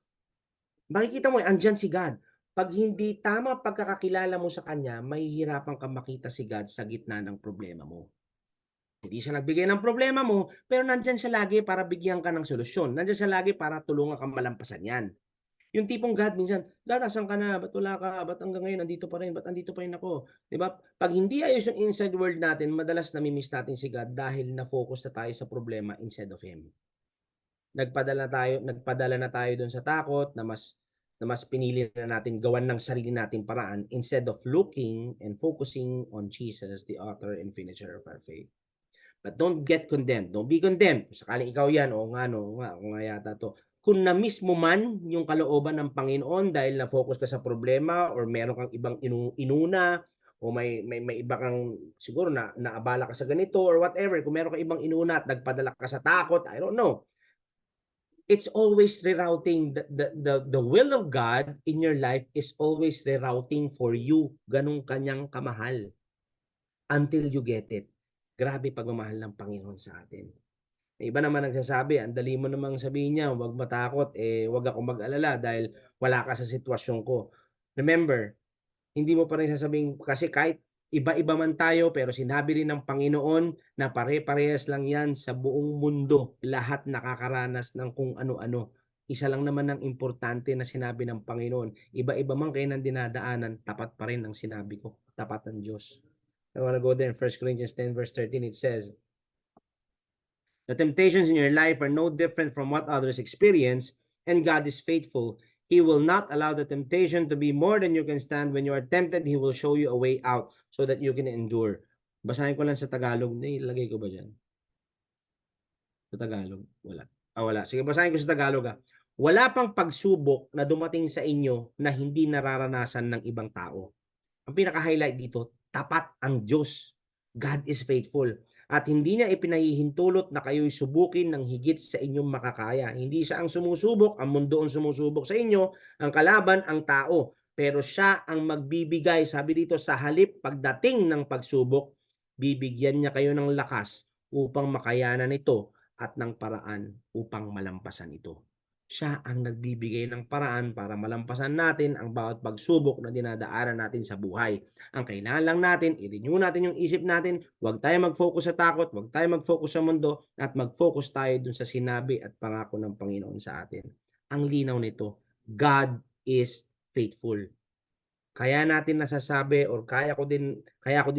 makikita mo, andiyan si God. 'Pag hindi tama pagkakakilala mo sa kanya, mahihirapan kang makita si God sa gitna ng problema mo. Hindi siya nagbigay ng problema mo, pero nandiyan siya lagi para bigyan ka ng solusyon. Nandiyan siya lagi para tulungan kang malampasan 'yan. Yung tipong God minsan, "God, nasaan ka na? Ba't wala ka? Ba't hanggang ngayon nandito pa rin? Ba't nandito pa rin ako?" 'Di ba? 'Pag hindi ayos yung inside world natin, madalas nami-miss natin si God dahil na-focus na tayo sa problema instead of Him. Nagpadala na tayo dun sa takot na mas pinili na natin gawan ng sarili nating paraan instead of looking and focusing on Jesus, the author and finisher of our faith. But don't get condemned. Don't be condemned. Kung sakaling ikaw yan, o nga no, o nga yata to. Kung na-miss mo man yung kalooban ng Panginoon dahil na-focus ka sa problema or meron kang ibang inuna o may iba kang siguro na naabala ka sa ganito or whatever, kung meron kang ibang inuna at nagpadala ka sa takot, I don't know. It's always rerouting the will of God in your life is always rerouting for you. Ganun kanyang kamahal until you get it. Grabe pagmamahal ng Panginoon sa atin. May iba naman nagsasabi, ang dali mo namang sabihin niya, huwag matakot, huwag akong mag-alala dahil wala ka sa sitwasyon ko. Remember, hindi mo pa rin sasabihin kasi kahit iba-iba man tayo pero sinabi rin ng Panginoon na pare-parehas lang 'yan sa buong mundo, lahat nakakaranas ng kung ano-ano. Isa lang naman ang importante na sinabi ng Panginoon, iba-iba man kayo ng dinadaanan, tapat pa rin ang sinabi ko, tapat ang Diyos. I wanna go there in 1 Corinthians 10 verse 13, it says, "The temptations in your life are no different from what others experience, and God is faithful. He will not allow the temptation to be more than you can stand. When you are tempted, He will show you a way out so that you can endure." Basahin ko lang sa Tagalog. Nailagay ko ba dyan? Sa Tagalog? Wala. Wala. Sige, basahin ko sa Tagalog. Wala pang pagsubok na dumating sa inyo na hindi nararanasan ng ibang tao. Ang pinaka-highlight dito, tapat ang Diyos. God is faithful. At hindi niya ipinahihintulot na kayo'y subukin ng higit sa inyong makakaya. Hindi siya ang sumusubok, ang mundo ang sumusubok sa inyo, ang kalaban ang tao. Pero siya ang magbibigay, sabi dito, sa halip pagdating ng pagsubok, bibigyan niya kayo ng lakas upang makayanan ito at ng paraan upang malampasan ito. Siya ang nagbibigay ng paraan para malampasan natin ang bawat pagsubok na dinadaanan natin sa buhay. Ang kailangan lang natin, i-renew natin yung isip natin, huwag tayo mag-focus sa takot, huwag tayo mag-focus sa mundo, at mag-focus tayo dun sa sinabi at pangako ng Panginoon sa atin. Ang linaw nito, God is faithful. Kaya natin nasasabi or kaya ko din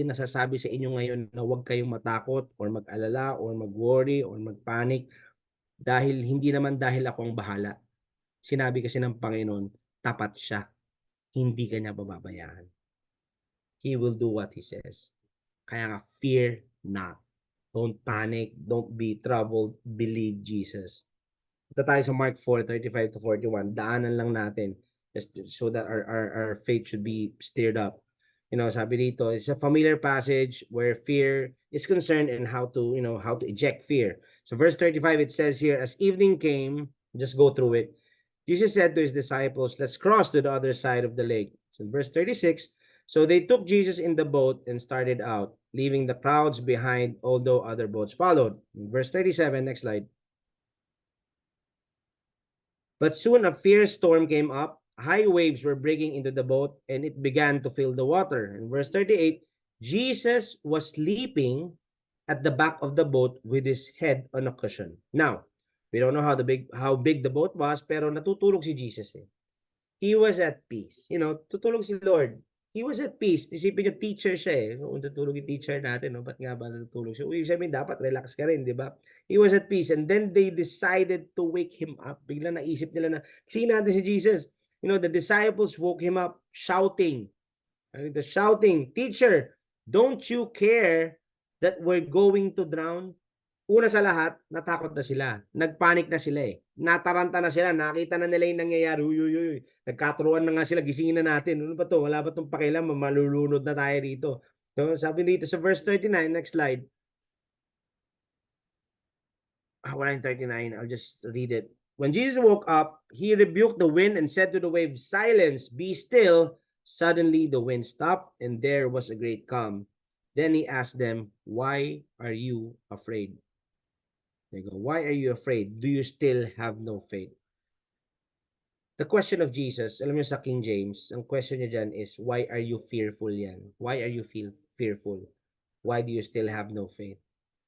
nasasabi sa inyo ngayon na huwag kayong matakot or mag-alala or mag-worry or mag-panic dahil hindi naman dahil ako ang bahala. Sinabi kasi ng Panginoon, tapat siya. Hindi ka niya pababayaan. He will do what He says. Kaya nga, fear not. Don't panic. Don't be troubled. Believe Jesus. Ito tayo sa Mark 4:35-41. Daanan lang natin just so that our faith should be stirred up. You know, sabi dito, it's a familiar passage where fear is concerned and how to eject fear. So verse 35, it says here, as evening came, just go through it. Jesus said to His disciples, let's cross to the other side of the lake. So verse 36, so they took Jesus in the boat and started out, leaving the crowds behind, although other boats followed. Verse 37, next slide. But soon a fierce storm came up. High waves were breaking into the boat, and it began to fill the water. In verse 38, Jesus was sleeping at the back of the boat with his head on a cushion. Now, we don't know how big the boat was, pero natutulog si Jesus. He was at peace. You know, tutulog si Lord. He was at peace. Isipin niyo, teacher siya Kung tutulog yung teacher natin, no? Ba't nga ba natutulog siya? Ibig sabihin, dapat relax ka rin, di ba? He was at peace. And then they decided to wake him up. Bigla naisip nila na, kasi natin si Jesus. You know, the disciples woke him up shouting. Teacher, don't you care that we're going to drown? Una sa lahat, natakot na sila. Nagpanic na sila Nataranta na sila. Nakita na nila yung nangyayari. Uy. Nagkaturuan na nga sila. Gisingin na natin. Ano ba to? Wala ba itong pakialam? Malulunod na tayo dito. So, sabi dito sa verse 39, next slide. Wala yung 39. I'll just read it. When Jesus woke up, He rebuked the wind and said to the waves, silence, be still. Suddenly the wind stopped, and there was a great calm. Then he asked them, "Why are you afraid?" They go, "Why are you afraid? Do you still have no faith?" The question of Jesus, alam mo sa King James, ang question niya dyan is, why are you fearful yan? Why are you fearful? Why do you still have no faith?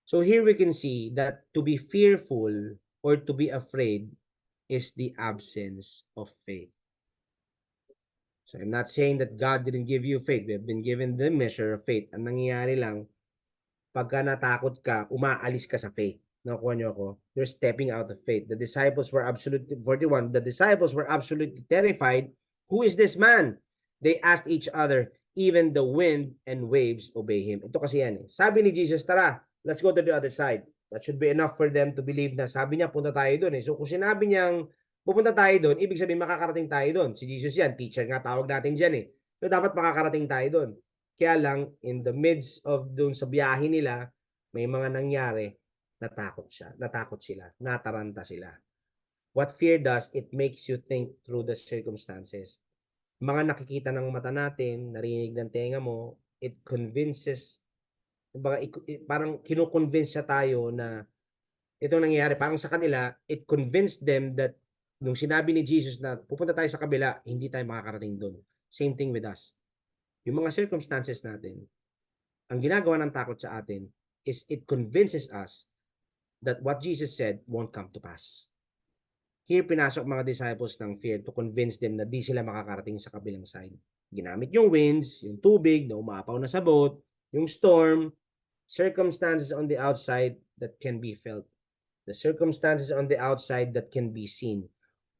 So here we can see that to be fearful or to be afraid is the absence of faith. So I'm not saying that God didn't give you faith. We have been given the measure of faith. Ang nangyayari lang, pagka natakot ka, umaalis ka sa faith. Nakuha niyo ako? You're stepping out of faith. The disciples were absolutely, 41, the disciples were absolutely terrified. Who is this man? They asked each other, even the wind and waves obey him. Ito kasi yan eh. Sabi ni Jesus, tara, let's go to the other side. That should be enough for them to believe na sabi niya, punta tayo doon eh. So kung sinabi niyang pupunta tayo doon, ibig sabihin makakarating tayo doon. Si Jesus yan, teacher nga tawag natin dyan eh. So dapat makakarating tayo doon. Kaya lang, in the midst of doon sa biyahe nila, may mga nangyari, natakot sila, nataranta sila. What fear does, it makes you think through the circumstances. Mga nakikita ng mata natin, narinig ng tenga mo, it convinces, parang kinukonvince siya tayo na itong nangyayari. Parang sa kanila, it convinced them that nung sinabi ni Jesus na pupunta tayo sa kabila, hindi tayo makakarating doon. Same thing with us. Yung mga circumstances natin, ang ginagawa ng takot sa atin is it convinces us that what Jesus said won't come to pass. Here, pinasok mga disciples ng fear to convince them na di sila makakarating sa kabilang side. Ginamit yung winds, yung tubig na umaapaw na sa boat, yung storm, circumstances on the outside that can be felt, the circumstances on the outside that can be seen.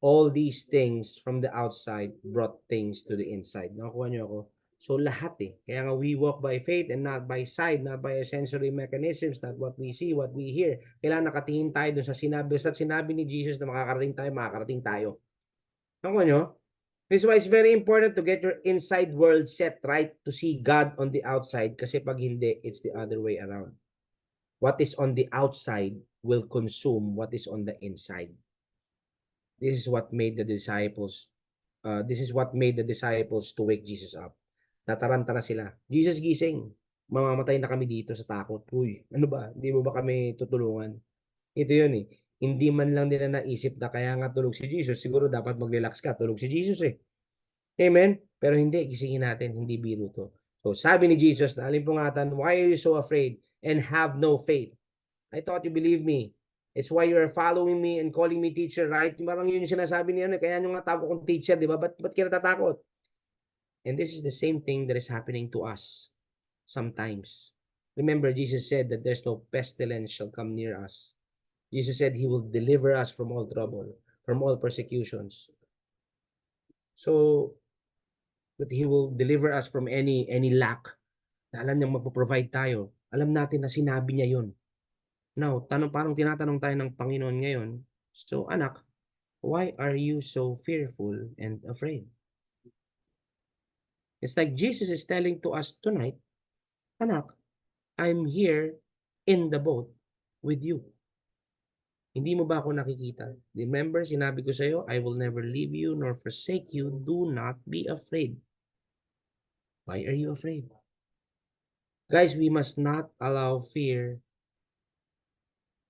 All these things from the outside brought things to the inside. Nakuha niyo ako? So lahat eh. Kaya nga we walk by faith and not by sight, not by our sensory mechanisms, not what we see, what we hear. Kailangan nakatingin tayo dun sa sinabi ni Jesus na makakarating tayo. Nakuha niyo? This is why it's very important to get your inside world set right to see God on the outside, kasi pag hindi, it's the other way around. What is on the outside will consume what is on the inside. This is what made the disciples to wake Jesus up. Nataranta na sila. Jesus, gising. Mamamatay na kami dito sa takot. Uy, ano ba? Hindi mo ba kami tutulungan? Ito yun eh. Hindi man lang nila naisip na kaya nga tulog si Jesus. Siguro dapat mag-relax ka. Tulog si Jesus eh. Amen? Pero hindi, gisingin natin. Hindi biro to. So sabi ni Jesus na alimpungatan, why are you so afraid and have no faith? I thought you believe me. It's why you are following me and calling me teacher, right? Parang yun yung sinasabi niya, kaya nyo nga tawag kong teacher, di ba? Ba't kayo natatakot? And this is the same thing that is happening to us sometimes. Remember, Jesus said that there's no pestilence shall come near us. Jesus said he will deliver us from all trouble, from all persecutions. So, that he will deliver us from any lack. Na alam niyang magpo-provide tayo. Alam natin na sinabi niya yun. Now, parang tinatanong tayo ng Panginoon ngayon, so anak, why are you so fearful and afraid? It's like Jesus is telling to us tonight, anak, I'm here in the boat with you. Hindi mo ba ako nakikita? Remember, sinabi ko sa iyo, I will never leave you nor forsake you. Do not be afraid. Why are you afraid? Guys, we must not allow fear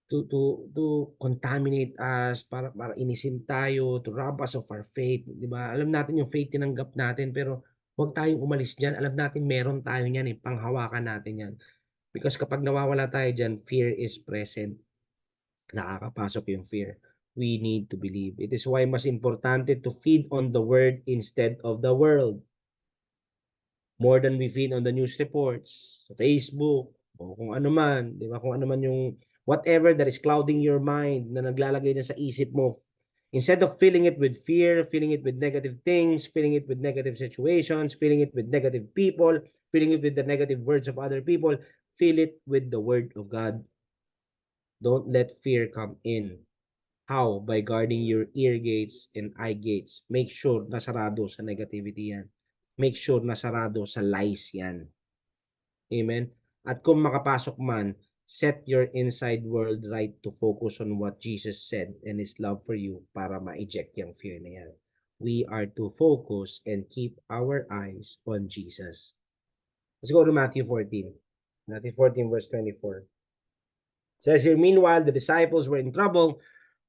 to contaminate us, para inisin tayo, to rob us of our faith, di ba? Alam natin yung faith tinanggap natin, pero huwag tayong umalis diyan. Alam natin meron tayo niyan eh, panghawakan natin yan. Because kapag nawawala tayo diyan, fear is present. Nakakapasok yung fear. We need to believe. It is why mas importante to feed on the word instead of the world. More than we feed on the news reports, sa Facebook, o kung ano man, di ba? Kung ano man yung whatever that is clouding your mind na naglalagay na sa isip mo. Instead of filling it with fear, filling it with negative things, filling it with negative situations, filling it with negative people, filling it with the negative words of other people, fill it with the word of God. Don't let fear come in. How? By guarding your ear gates and eye gates. Make sure na sarado sa negativity yan. Make sure na sarado sa lies yan. Amen? At kung makapasok man, set your inside world right to focus on what Jesus said and His love for you para ma-eject yung fear na yan. we are to focus and keep our eyes on Jesus. Let's go to Matthew 14. Matthew 14, verse 24. It says here, meanwhile, the disciples were in trouble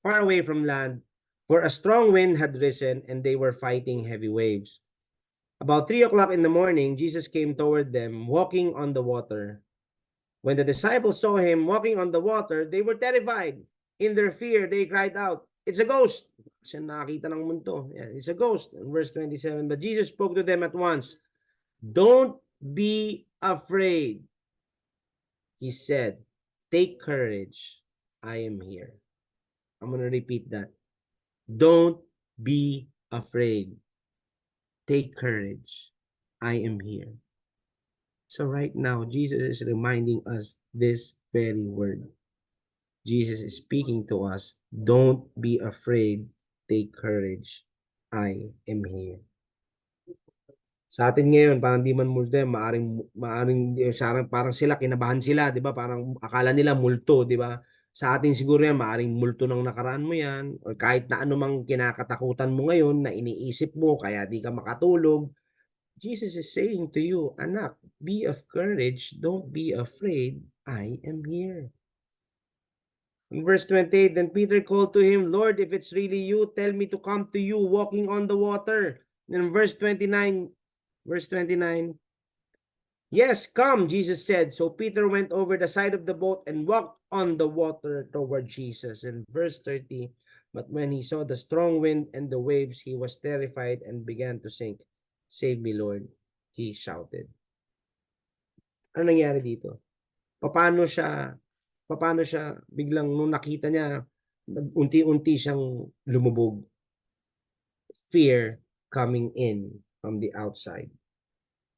far away from land, for a strong wind had risen and they were fighting heavy waves. About 3 o'clock in the morning, Jesus came toward them, walking on the water. When the disciples saw him walking on the water, they were terrified. In their fear, they cried out, "It's a ghost!" Siya nakita ng multo. Yeah, it's a ghost. In verse 27, but Jesus spoke to them at once. "Don't be afraid," he said. "Take courage. I am here." I'm going to repeat that. Don't be afraid. Take courage. I am here. So right now, Jesus is reminding us this very word. Jesus is speaking to us. Don't be afraid. Take courage. I am here. Sa atin ngayon, parang di man multo yan, maaring parang sila, kinabahan sila, di ba? Parang akala nila multo, di ba? Sa atin siguro yan, maaring multo ng nakaraan mo yan, or kahit na anumang kinakatakutan mo ngayon na iniisip mo, kaya di ka makatulog. Jesus is saying to you, anak, be of courage, don't be afraid, I am here. In verse 28, then Peter called to him, Lord, if it's really you, tell me to come to you walking on the water. In verse 29, yes, come, Jesus said. So Peter went over the side of the boat and walked on the water toward Jesus. In verse 30, but when he saw the strong wind and the waves, he was terrified and began to sink. Save me, Lord, he shouted. Ano nangyari dito? Paano siya biglang nung nakita niya, unti-unti siyang lumubog. Fear coming in from the outside.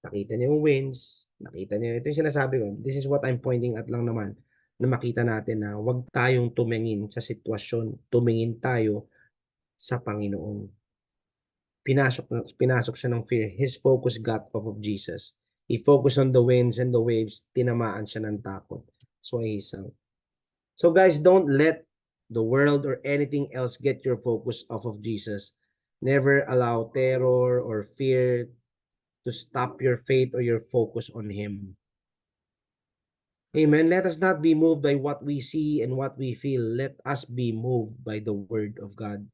Nakita niya yung winds, nakita niya, ito yung sinasabi ko, this is what I'm pointing at lang naman, na makita natin na huwag tayong tumingin sa sitwasyon, tumingin tayo sa Panginoon. Pinasok siya ng fear. His focus got off of Jesus. He focused on the winds and the waves, tinamaan siya ng takot. So he sank. So guys, don't let the world or anything else get your focus off of Jesus. Never allow terror or fear to stop your faith or your focus on Him. Amen. Let us not be moved by what we see and what we feel. Let us be moved by the Word of God.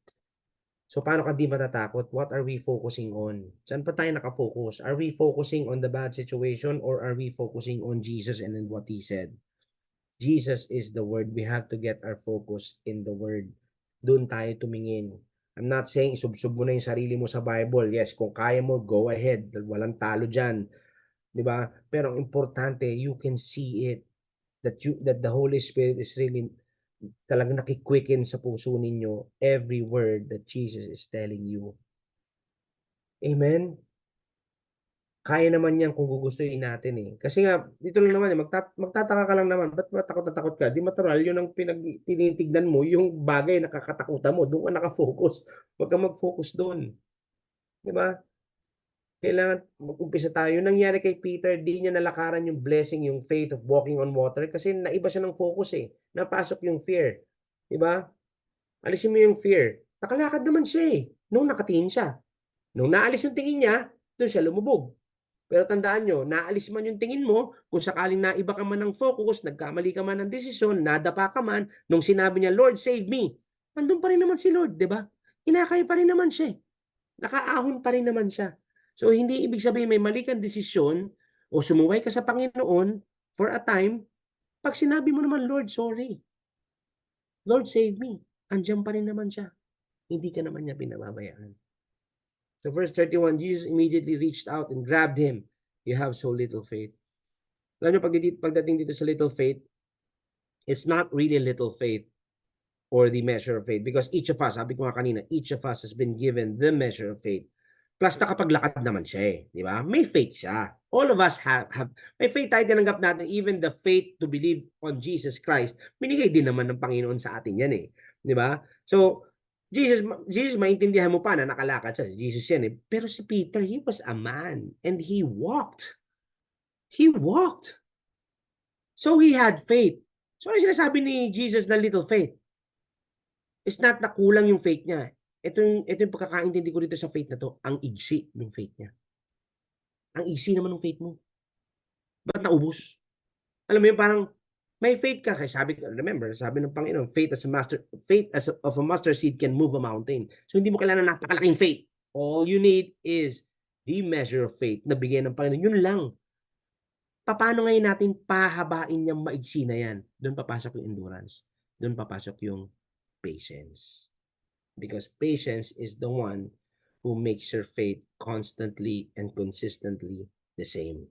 So paano ka di matatakot? What are we focusing on? Saan pa tayo nakafocus? Are we focusing on the bad situation or are we focusing on Jesus and in what He said? Jesus is the Word. We have to get our focus in the Word. Doon tayo tumingin. I'm not saying isubsob mo na yung sarili mo sa Bible. Yes, kung kaya mo, go ahead. Walang talo dyan. Diba? Pero ang importante, you can see it. That the Holy Spirit is really talagang nakiquicken sa puso ninyo every word that Jesus is telling you. Amen? Kaya naman yan kung gugustuhin natin eh. Kasi nga, dito lang naman, magtataka ka lang naman, ba't matakot na takot ka? Di natural, yun ang tinitignan mo, yung bagay na kakatakutan mo, doon ka nakafocus. Huwag ka mag-focus doon. Di ba? Kailangan mag-umpisa tayo. Nangyari kay Peter, di niya nalakaran yung blessing, yung faith of walking on water kasi naiba siya ng focus eh. Napasok yung fear. Di ba? Alisin mo yung fear. Nakalakad naman siya eh. Nung nakatingin siya. Nung naalis yung tingin niya, doon siya lumubog. Pero tandaan nyo, naalis man yung tingin mo, kung sakaling naiba ka man ng focus, nagkamali ka man ng desisyon, nadapa ka man, nung sinabi niya, Lord, save me, nandun pa rin naman si Lord, di ba? Inakay pa rin naman siya. Nakaahon pa rin naman siya. So, hindi ibig sabihin may mali kang desisyon o sumuway ka sa Panginoon for a time, pag sinabi mo naman, Lord, sorry. Lord, save me. Andiyan pa rin naman siya. Hindi ka naman niya pinababayaan. So verse 31, Jesus immediately reached out and grabbed him. You have so little faith. Alam niyo, pagdating dito sa little faith, it's not really little faith or the measure of faith because each of us, sabi ko nga kanina, each of us has been given the measure of faith. Plus, nakapaglakad naman siya eh. Di ba? May faith siya. All of us have may faith tayo, tinanggap natin. Even the faith to believe on Jesus Christ, binigay din naman ng Panginoon sa atin yan eh. Di ba? So, Jesus, maintindihan mo pa na nakalakad siya. Jesus yan eh. Pero si Peter, he was a man and he walked. He walked. So he had faith. So ano sinasabi ni Jesus na little faith? It's not na kulang yung faith niya. ito yung pagkakaintindi ko dito sa faith na 'to, ang iksi ng faith niya. Ang iksi naman ng faith mo, ba't naubos? Alam mo yun, parang may faith ka kasi sabi ko remember sabi ng Panginoon, faith as of a mustard seed can move a mountain. So hindi mo kailangan ng napakalaking faith. All you need is the measure of faith na bigyan ng Panginoon, yun lang. Papaano ngayon natin pahabain yang maiksi na yan? Do'n papasok yung endurance, do'n papasok yung patience. Because patience is the one who makes your faith constantly and consistently the same.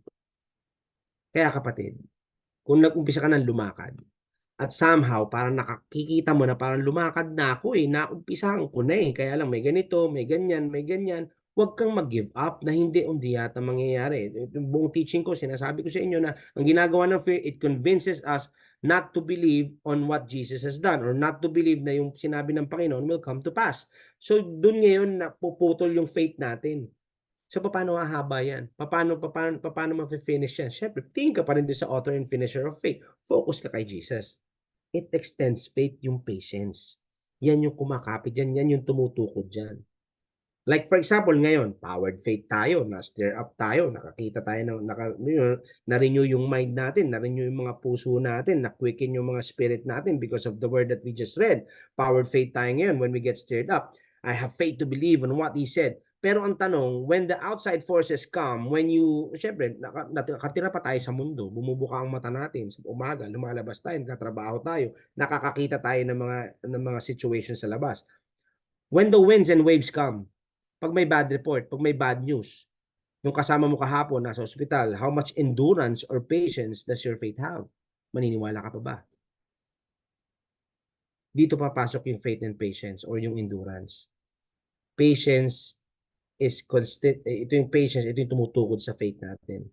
Kaya kapatid, kung nag-umpisa ka ng lumakad at somehow parang nakikita mo na parang lumakad na ako, naumpisahan ko na, kaya lang may ganito, may ganyan, huwag kang mag-give up na hindi yata mangyayari. Yung buong teaching ko, sinasabi ko sa inyo na ang ginagawa ng fear, it convinces us not to believe on what Jesus has done or not to believe na yung sinabi ng Panginoon will come to pass. So, dun ngayon napuputol yung faith natin. So, paano hahaba yan? Paano mafi-finish yan? Siyempre, tingin ka pa rin doon sa author and finisher of faith. Focus ka kay Jesus. It extends faith, yung patience. Yan yung kumakapit dyan, yan yung tumutukod dyan. Like for example, ngayon, powered faith tayo, na-stir up tayo, nakakita tayo, na-renew yung mind natin, na-renew yung mga puso natin, na-quicken yung mga spirit natin because of the word that we just read. Powered faith tayo ngayon when we get stirred up. I have faith to believe on what He said. Pero ang tanong, when the outside forces come, syempre, nakatira pa tayo sa mundo, bumubuka ang mata natin, sa umaga, lumalabas tayo, nagtatrabaho tayo, nakakakita tayo ng mga situations sa labas. When the winds and waves come, pag may bad report, pag may bad news, yung kasama mo kahapon nasa ospital, how much endurance or patience does your faith have? Maniniwala ka pa ba? Dito papasok yung faith and patience or yung endurance. Patience is constant. Ito yung patience, ito yung tumutukod sa faith natin.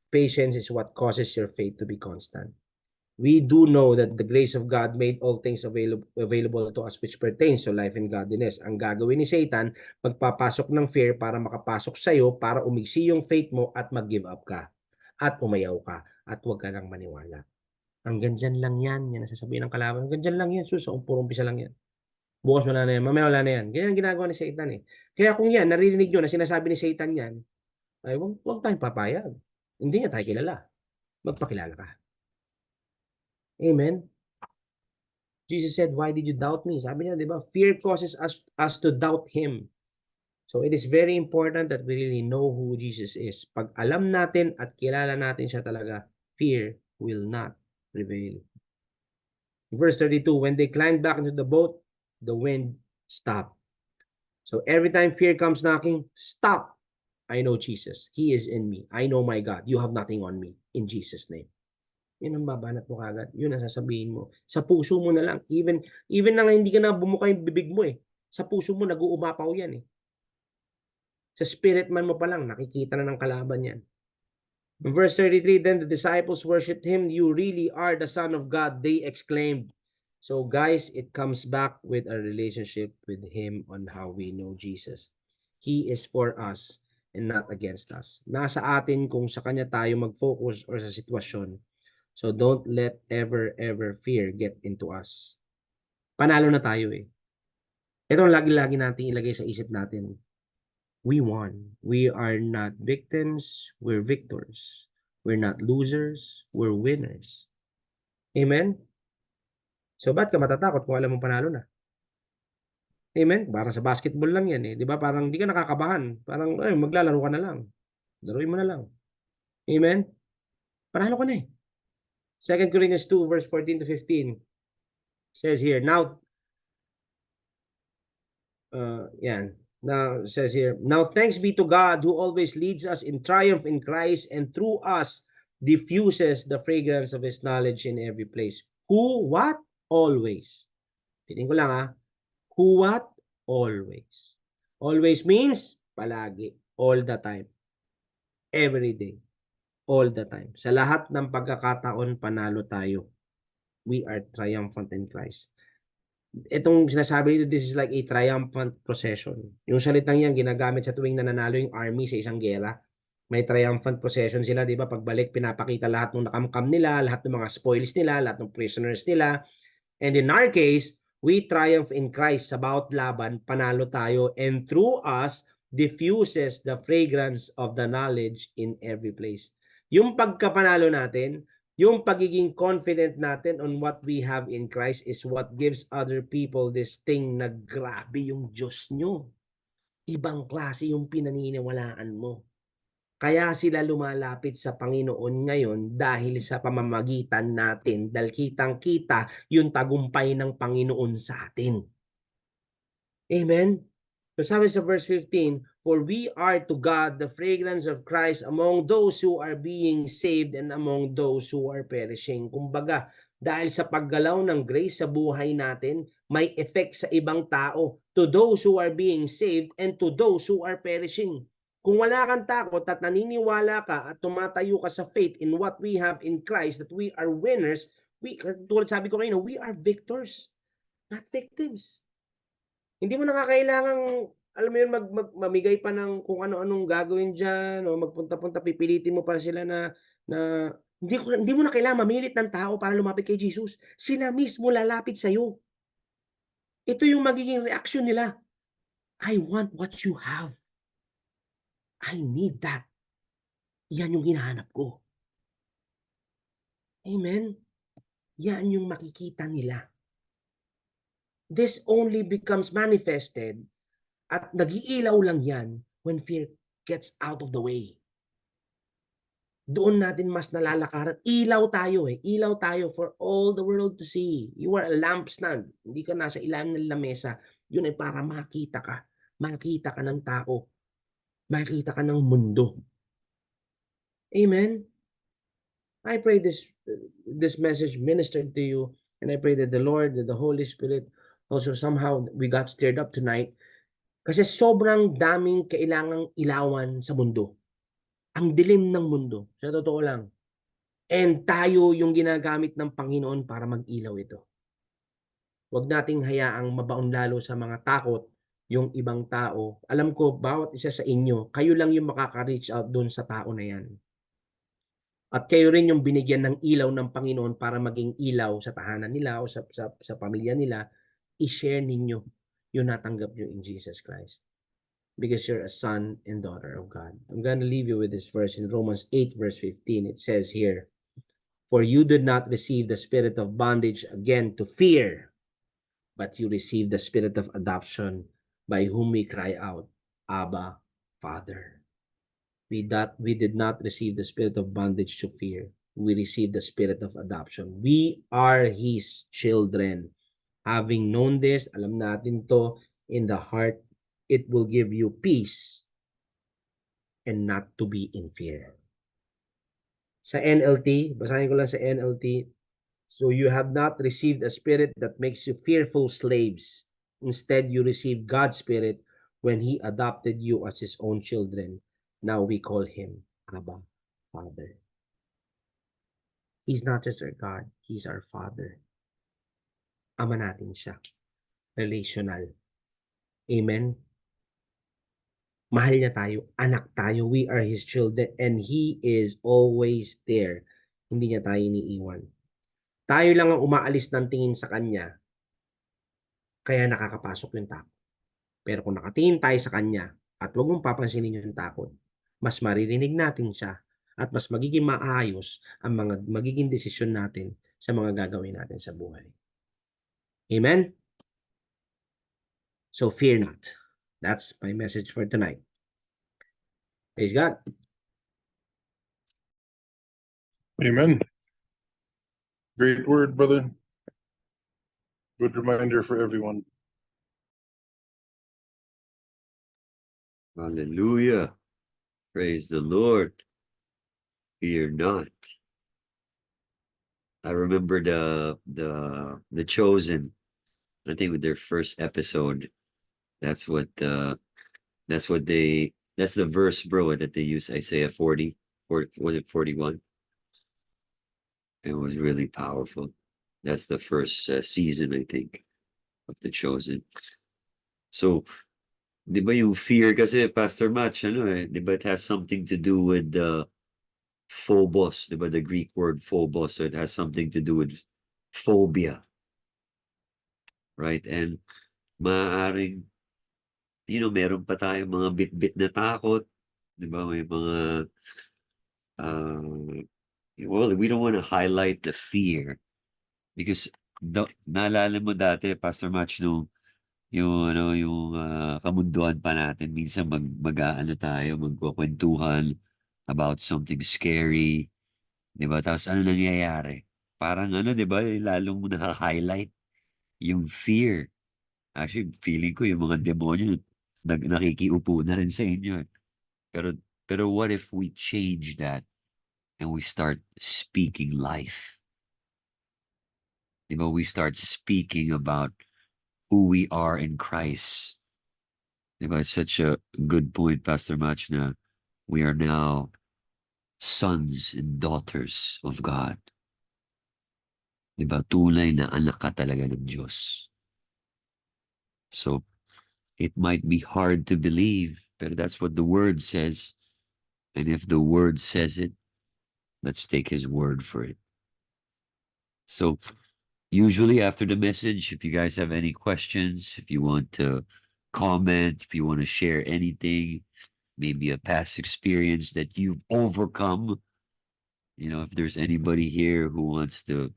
Patience is what causes your faith to be constant. We do know that the grace of God made all things available to us which pertains to life and godliness. Ang gagawin ni Satan, magpapasok ng fear para makapasok sa iyo, para umigsi yung faith mo at mag-give up ka. At umayaw ka. At huwag ka nang maniwala. Hanggang dyan lang yan. Yan ang sasabihin ng kalaban. Hanggang dyan lang yan. Puro umpisa lang yan. Bukas wala na yan. Mamaya wala na yan. Ganyan ang ginagawa ni Satan eh. Kaya kung yan, naririnig nyo na sinasabi ni Satan yan, ay huwag tayong papayag. Hindi niya tayo kilala. Magpakilala ka. Amen. Jesus said, why did you doubt me? Sabi niya, di ba? Fear causes us to doubt Him. So it is very important that we really know who Jesus is. Pag alam natin at kilala natin siya talaga, fear will not prevail. Verse 32, when they climbed back into the boat, the wind stopped. So every time fear comes knocking, stop. I know Jesus. He is in me. I know my God. You have nothing on me. In Jesus' name. Yun ang babanat mo kagad. Yun ang sasabihin mo. Sa puso mo na lang. Even na nga hindi ka na bumuka yung bibig mo eh. Sa puso mo, nag-uumapaw yan eh. Sa spirit man mo pa lang, nakikita na ng kalaban yan. In verse 33, then the disciples worshipped Him. You really are the Son of God, they exclaimed. So guys, it comes back with a relationship with Him on how we know Jesus. He is for us and not against us. Nasa atin kung sa Kanya tayo mag-focus or sa sitwasyon. So don't let ever fear get into us. Panalo na tayo eh. Ito ang lagi-lagi nating ilagay sa isip natin. We won. We are not victims, we're victors. We're not losers, we're winners. Amen? So ba't ka matatakot kung alam mong panalo na? Amen? Parang sa basketball lang yan eh. Di ba? Parang di ka nakakabahan. Parang maglalaro ka na lang. Laruin mo na lang. Amen? Panalo ka na eh. 2 Corinthians 2 verse 14 to 15 says here, now says here, now thanks be to God who always leads us in triumph in Christ and through us diffuses the fragrance of His knowledge in every place. Who, what? Always. Titingin ko lang Who, what? Always. Always means palagi, all the time, every day. All the time. Sa lahat ng pagkakataon, panalo tayo. We are triumphant in Christ. Itong sinasabi dito, this is like a triumphant procession. Yung salitang yan, ginagamit sa tuwing nananalo yung army sa isang gera. May triumphant procession sila, di ba? Pagbalik, pinapakita lahat ng nakamkam nila, lahat ng mga spoils nila, lahat ng prisoners nila. And in our case, We triumph in Christ. Sa bawat laban, panalo tayo. And through us, diffuses the fragrance of the knowledge in every place. Yung pagkapanalo natin, yung pagiging confident natin on what we have in Christ is what gives other people this thing na grabe yung Diyos nyo. Ibang klase yung pinaniniwalaan mo. Kaya sila lumalapit sa Panginoon ngayon dahil sa pamamagitan natin, dahil kitang-kita yung tagumpay ng Panginoon sa atin. Amen? So sabi sa verse 15, for we are to God the fragrance of Christ among those who are being saved and among those who are perishing. Kumbaga, dahil sa paggalaw ng grace sa buhay natin, may effect sa ibang tao, to those who are being saved and to those who are perishing. Kung wala kang takot at naniniwala ka at tumatayo ka sa faith in what we have in Christ, that we are winners, tulad sabi ko kanina, we are victors, not victims. Hindi mo nakakailangang, alam mo yun, mamigay pa ng kung ano-anong gagawin dyan, o magpunta-punta, pipilitin mo pa sila na hindi mo na kailangan mamilit ng tao para lumapit kay Jesus. Sila mismo lalapit sa'yo. Ito yung magiging reaksyon nila. I want what you have. I need that. Yan yung hinahanap ko. Amen? Yan yung makikita nila. This only becomes manifested at nag-iilaw lang yan when fear gets out of the way. Doon natin mas nalalakaran. Ilaw tayo eh. Ilaw tayo for all the world to see. You are a lampstand. Hindi ka nasa ilalim ng lamesa. Yun ay para makita ka. Makita ka ng tao. Makita ka ng mundo. Amen? I pray this message ministered to you, and I pray that the Lord, that the Holy Spirit, also somehow we got stirred up tonight. Kasi sobrang daming kailangang ilawan sa mundo. Ang dilim ng mundo. Sa totoo lang. And tayo yung ginagamit ng Panginoon para mag-ilaw ito. Huwag nating hayaang mabaon lalo sa mga takot yung ibang tao. Alam ko, bawat isa sa inyo, kayo lang yung makaka-reach out dun sa tao na yan. At kayo rin yung binigyan ng ilaw ng Panginoon para maging ilaw sa tahanan nila o sa pamilya nila. I-share ninyo yung natanggap nyo in Jesus Christ. Because you're a son and daughter of God. I'm going to leave you with this verse in Romans 8 verse 15. It says here, for you did not receive the spirit of bondage again to fear, but you received the spirit of adoption by whom we cry out, Abba, Father. We did not receive the spirit of bondage to fear. We received the spirit of adoption. We are His children. Having known this, alam natin to in the heart, it will give you peace and not to be in fear. Sa NLT, basahin ko lang sa NLT, so you have not received a spirit that makes you fearful slaves. Instead, you received God's spirit when He adopted you as His own children. Now we call Him Abba, Father. He's not just our God, He's our Father. Ama natin siya. Relational. Amen? Mahal niya tayo, anak tayo, we are His children, and He is always there. Hindi niya tayo iniiwan. Tayo lang ang umaalis ng tingin sa Kanya, kaya nakakapasok yung takot. Pero kung nakatingin tayo sa Kanya, at huwag mong papansinin yung takot, mas maririnig natin siya, at mas magiging maayos ang mga magiging desisyon natin sa mga gagawin natin sa buhay. Amen? So fear not. That's my message for tonight. Praise God. Amen. Great word, brother. Good reminder for everyone. Hallelujah. Praise the Lord. Fear not. I remember the Chosen. I think with their first episode, that's the verse, bro, that they use, Isaiah 40, was it 41? It was really powerful. That's the first season, I think, of the Chosen. So, di ba yung fear kasi, Pastor Match, di ba it has something to do with the phobos, di ba, the Greek word phobos, so it has something to do with phobia. right? And maaaring, meron pa tayong mga bit-bit na takot, di ba? May mga, well, we don't want to highlight the fear because naalala mo dati, Pastor Match, yung kamunduan pa natin, minsan tayo, magkukwentuhan about something scary, di ba? Tapos ano nangyayari? Parang di ba, lalong naka-highlight yung fear. Actually, feeling ko yung mga demonyo nakikiupo na rin sa inyo. Pero what if we change that and we start speaking life? Diba, we start speaking about who we are in Christ. Diba, it's such a good point, Pastor Match, na we are now sons and daughters of God. Diba, tunay na anak ka talaga ng Diyos. So, it might be hard to believe, but that's what the Word says. And if the Word says it, let's take His word for it. So, usually after the message, if you guys have any questions, if you want to comment, if you want to share anything, maybe a past experience that you've overcome, if there's anybody here who wants to,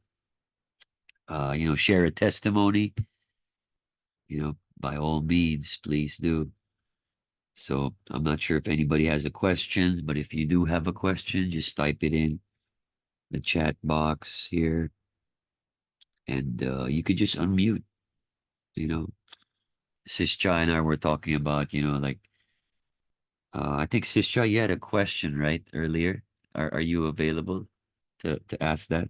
share a testimony, by all means, please do. So I'm not sure if anybody has a question, but if you do have a question, just type it in the chat box here. And you could just unmute, Sis Cha and I were talking about, I think Sis Cha, you had a question, right, earlier? Are you available to ask that?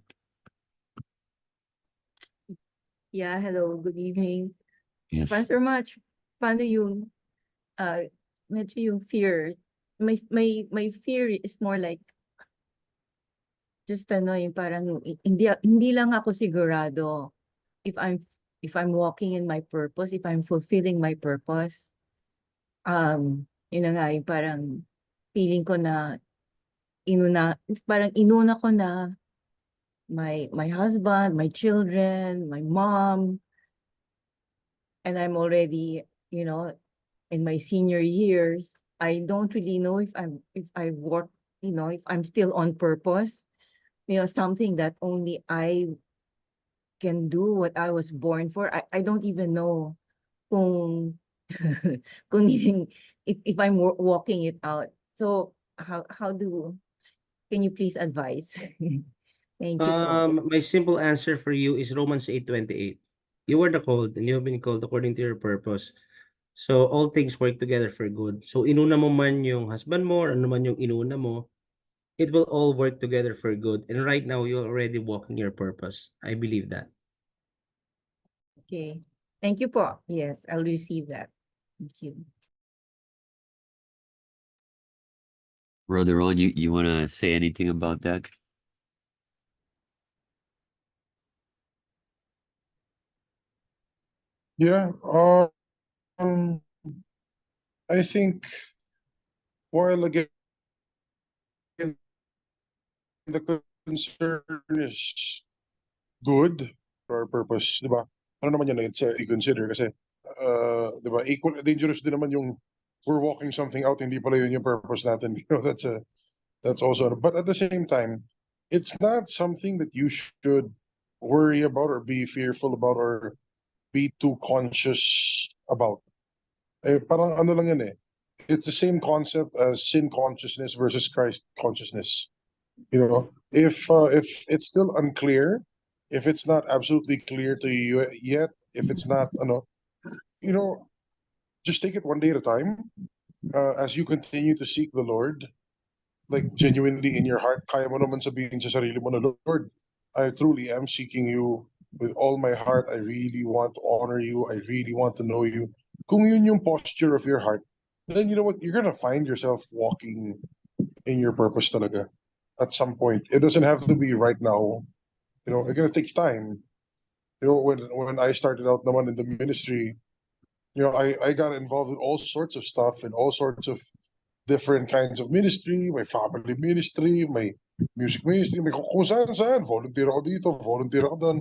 Yeah, hello, good evening. Yes. Pastor Match, paano yung medyo yung fear? My fear is more like just yung parang hindi lang ako sigurado if I'm walking in my purpose, if I'm fulfilling my purpose. Yun na nga yung parang feeling ko na inuna ko na my husband, my children, my mom, and I'm already, in my senior years. I don't really know if I work, if I'm still on purpose, something that only I can do what I was born for. I don't even know kung if I'm walking it out. So can you please advise? Thank you po. My simple answer for you is Romans 8:28. You were the called and you have been called according to your purpose. So all things work together for good. So inuna mo man yung husband mo or ano man yung inuna mo, it will all work together for good. And right now you're already walking your purpose. I believe that. Okay. Thank you po. Yes, I'll receive that. Thank you. Brother Ron, you want to say anything about that? Yeah, I think while again the concern is good for our purpose, di ba? Ano naman yun, it's i-consider kasi, di ba, equal dangerous din naman yung we're walking something out, hindi pala yun yung purpose natin. That's also, but at the same time, it's not something that you should worry about or be fearful about or be too conscious about. Parang ano lang yan eh. It's the same concept as sin consciousness versus Christ consciousness. If it's still unclear, if it's not absolutely clear to you yet, if it's not, just take it one day at a time. As you continue to seek the Lord, like genuinely in your heart, kaya mo naman sabihin sa sarili mo na, Lord, I truly am seeking you with all my heart. I really want to honor you. I really want to know you. Kung yun yung posture of your heart, then you know what? You're gonna find yourself walking in your purpose talaga at some point. It doesn't have to be right now. Again, it takes time. When I started out naman in the ministry, I got involved in all sorts of stuff and all sorts of different kinds of ministry, my family ministry, my music ministry, may kung saan, volunteer ako dito, volunteer ako doon.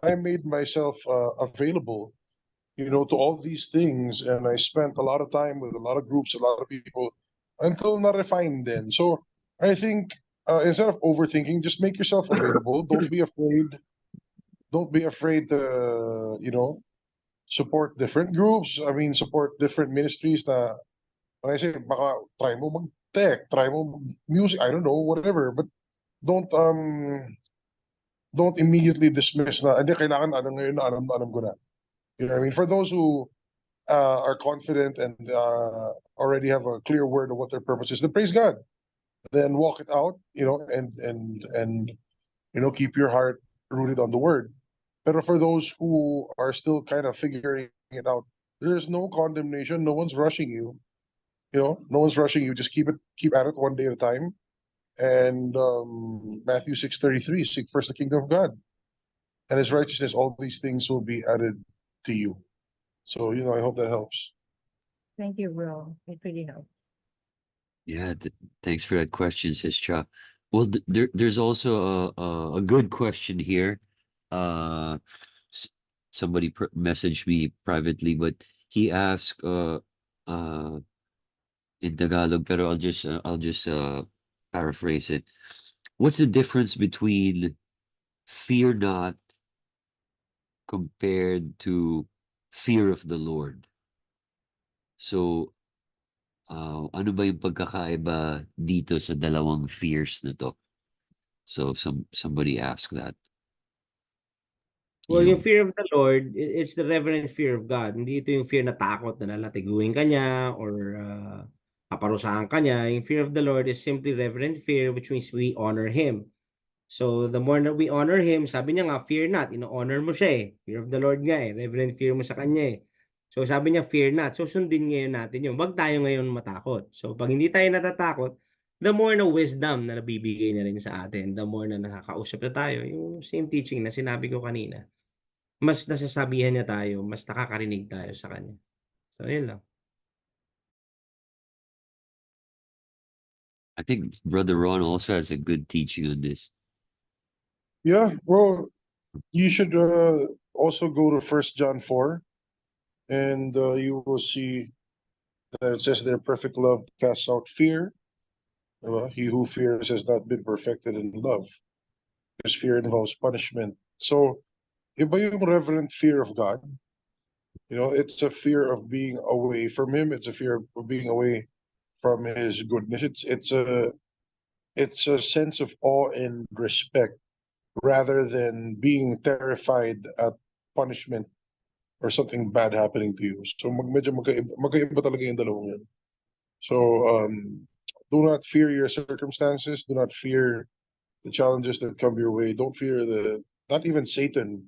I made myself available to all these things, and I spent a lot of time with a lot of groups, a lot of people, until na-refine then. So I think instead of overthinking, just make yourself available. Don't be afraid. Don't be afraid to, support different groups. I mean, support different ministries na, when I say, baka try mo mag-tech, try mo music, I don't know, whatever. But don't don't immediately dismiss na, hindi, kailangan ano ngayon, alam ko na. You know what I mean? For those who are confident and already have a clear word of what their purpose is, then praise God. Then walk it out, and keep your heart rooted on the word. But for those who are still kind of figuring it out, there's no condemnation. No one's rushing you. No one's rushing you. Just keep at it one day at a time. And Matthew 6:33, seek first the kingdom of God and his righteousness. All these things will be added to you. So, I hope that helps. Thank you, bro. It really helps. Yeah, thanks for that question, Sis Cha. Well, there's also a good question here. Uh, Somebody messaged me privately, but he asked in Tagalog, pero I'll just paraphrase it. What's the difference between fear not compared to fear of the Lord? So, ano ba yung pagkakaiba dito sa dalawang fears na to? So somebody asked that. Well, yung Yung fear of the Lord, it's the reverent fear of God. Hindi ito yung fear na takot na lalatiguin ka niya or paparusahan ka niya. Yung fear of the Lord is simply reverent fear, which means we honor Him. So the more that we honor Him, sabi niya nga, fear not. Ino-honor mo siya eh. Fear of the Lord nga eh. Reverent fear mo sa Kanya eh. So sabi niya, fear not. So sundin ngayon natin yun. Wag tayo ngayon matakot. So pag hindi tayo natatakot, the more na wisdom na nabibigay na rin sa atin, the more na nakakausap na tayo, yung same teaching na sinabi ko kanina, mas nasasabihan niya tayo, mas nakakarinig tayo sa kanya. So, yun lang. I think Brother Ron also has a good teaching on this. Yeah, well, you should also go to 1 John 4, and you will see that it says their perfect love casts out fear. He who fears has not been perfected in love, because fear involves punishment. So, iba yung reverent fear of God. It's a fear of being away from Him. It's a fear of being away from His goodness. It's a sense of awe and respect rather than being terrified at punishment or something bad happening to you. So medyo magkaiba talaga yung dalawang yun. So do not fear your circumstances. Do not fear the challenges that come your way. Don't fear not even Satan.